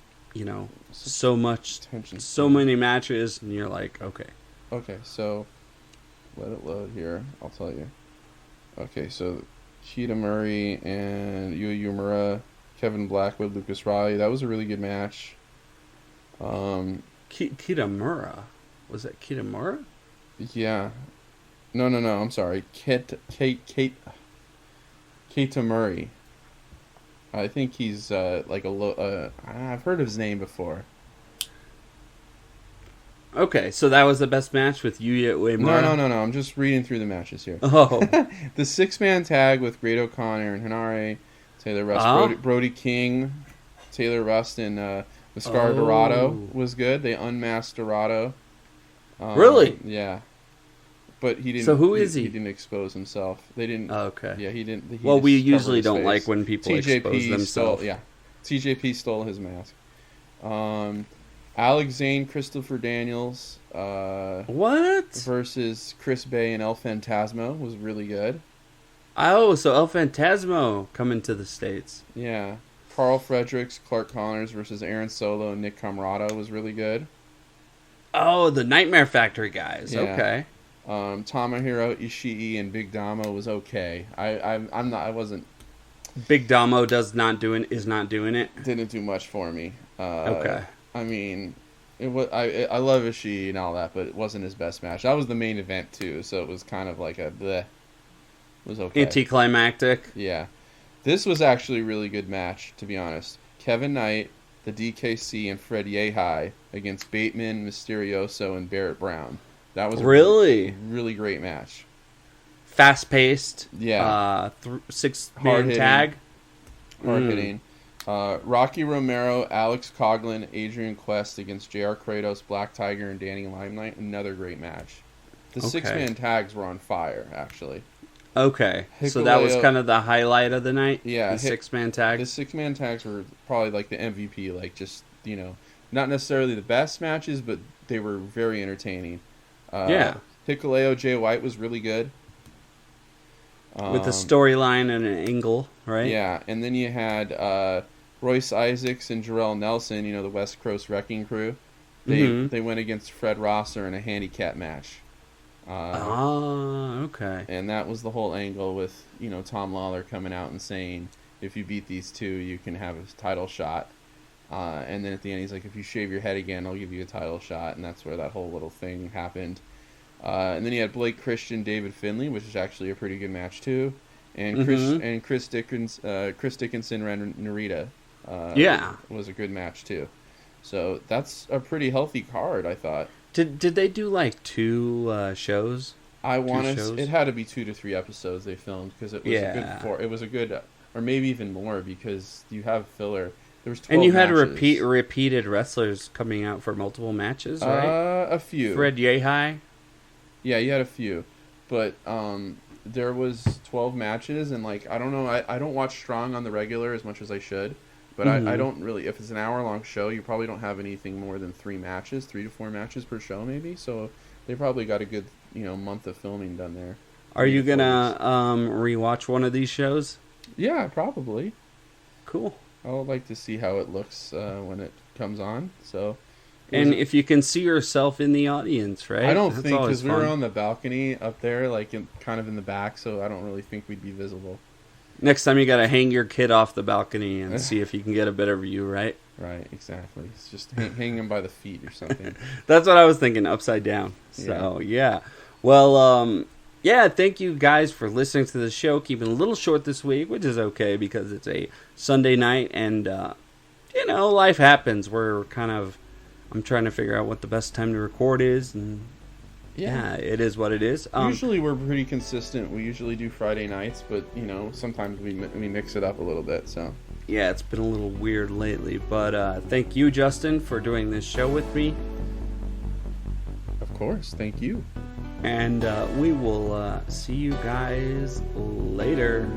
[SPEAKER 1] so much tension, so many matches, and you're like, okay.
[SPEAKER 2] Okay, so let it load here. I'll tell you. Okay, so Keita Murray and Yu Uemura, Kevin Blackwood, Lucas Riley. That was a really good match.
[SPEAKER 1] Kitamura? Was that Kitamura?
[SPEAKER 2] Yeah. No. I'm sorry. Keita Murray. I think he's like a I've heard of his name before.
[SPEAKER 1] Okay, so that was the best match with Yuya Uemura?
[SPEAKER 2] No. I'm just reading through the matches here.
[SPEAKER 1] Oh.
[SPEAKER 2] The 6-man tag with Great O'Connor and Hinare, Taylor Rust, Brody King, Taylor Rust, and Mascara Dorado was good. They unmasked Dorado.
[SPEAKER 1] Really?
[SPEAKER 2] Yeah. But he didn't.
[SPEAKER 1] So who is he?
[SPEAKER 2] He didn't expose himself. They didn't.
[SPEAKER 1] Oh, okay.
[SPEAKER 2] Yeah, he didn't.
[SPEAKER 1] Well, we usually don't like when people expose themselves.
[SPEAKER 2] TJP stole his mask. Alex Zane, Christopher Daniels.
[SPEAKER 1] What?
[SPEAKER 2] Versus Chris Bay and El Phantasmo was really good.
[SPEAKER 1] Oh, so El Phantasmo coming to the States.
[SPEAKER 2] Yeah. Carl Fredericks, Clark Connors versus Aaron Solo and Nick Camarado was really good.
[SPEAKER 1] Oh, the Nightmare Factory guys.
[SPEAKER 2] Yeah.
[SPEAKER 1] Okay.
[SPEAKER 2] Tomohiro Ishii and Big Damo was okay. I wasn't.
[SPEAKER 1] Big Damo is not doing it.
[SPEAKER 2] Didn't do much for me.
[SPEAKER 1] Okay.
[SPEAKER 2] I mean, it was. I love Ishii and all that, but it wasn't his best match. That was the main event too, so it was kind of like a bleh. It was okay.
[SPEAKER 1] Anticlimactic.
[SPEAKER 2] Yeah. This was actually a really good match, to be honest. Kevin Knight, the DKC, and Fred Yehai against Bateman, Mysterioso, and Barrett Brown. That was a really great match.
[SPEAKER 1] Fast paced.
[SPEAKER 2] Yeah.
[SPEAKER 1] 6-man tag.
[SPEAKER 2] Hard hitting. Rocky Romero, Alex Coughlin, Adrian Quest against JR Kratos, Black Tiger, and Danny Limelight. Another great match. The 6-man tags were on fire, actually.
[SPEAKER 1] Okay, so that was kind of the highlight of the night?
[SPEAKER 2] Yeah.
[SPEAKER 1] The 6-man tags?
[SPEAKER 2] The 6-man tags were probably like the MVP, like just, not necessarily the best matches, but they were very entertaining.
[SPEAKER 1] Yeah.
[SPEAKER 2] Hikuleo Jay White was really good.
[SPEAKER 1] With a storyline and an angle, right?
[SPEAKER 2] Yeah, and then you had Royce Isaacs and Jarrell Nelson, the West Coast Wrecking Crew. They went against Fred Rosser in a handicap match.
[SPEAKER 1] Okay.
[SPEAKER 2] And that was the whole angle with, Tom Lawler coming out and saying, if you beat these two, you can have a title shot. And then at the end, he's like, if you shave your head again, I'll give you a title shot. And that's where that whole little thing happened. And then you had Blake Christian, David Finlay, which is actually a pretty good match too. And Chris Dickinson, Ren Narita. Was a good match too. So that's a pretty healthy card, I thought.
[SPEAKER 1] Did they do like 2 shows?
[SPEAKER 2] It had to be 2 to 3 episodes they filmed because it was a good, or maybe even more because you have filler. There was 12
[SPEAKER 1] and you
[SPEAKER 2] matches.
[SPEAKER 1] had repeated wrestlers coming out for multiple matches, right?
[SPEAKER 2] A few.
[SPEAKER 1] Fred Yehai.
[SPEAKER 2] Yeah, you had a few, but there was 12 matches, and I don't know. I don't watch Strong on the regular as much as I should. But I don't really, if it's an hour-long show, you probably don't have anything more than 3 to 4 matches per show, maybe. So they probably got a good, month of filming done there.
[SPEAKER 1] Are you going to rewatch one of these shows?
[SPEAKER 2] Yeah, probably.
[SPEAKER 1] Cool.
[SPEAKER 2] I would like to see how it looks when it comes on. So,
[SPEAKER 1] and if you can see yourself in the audience, right?
[SPEAKER 2] I don't think, because we were on the balcony up there, kind of in the back, so I don't really think we'd be visible.
[SPEAKER 1] Next time you got to hang your kid off the balcony and see if you can get a better view, right?
[SPEAKER 2] Right, exactly. It's just hang him by the feet or something.
[SPEAKER 1] That's what I was thinking, upside down. So, yeah. Well, thank you guys for listening to the show. Keeping it a little short this week, which is okay because it's a Sunday night and, life happens. I'm trying to figure out what the best time to record is and... Yeah, it is what it is.
[SPEAKER 2] Usually we're pretty consistent. We usually do Friday nights, but sometimes we mix it up a little bit. So
[SPEAKER 1] yeah, it's been a little weird lately. But thank you, Justin, for doing this show with me.
[SPEAKER 2] Of course, thank you.
[SPEAKER 1] And we will see you guys later.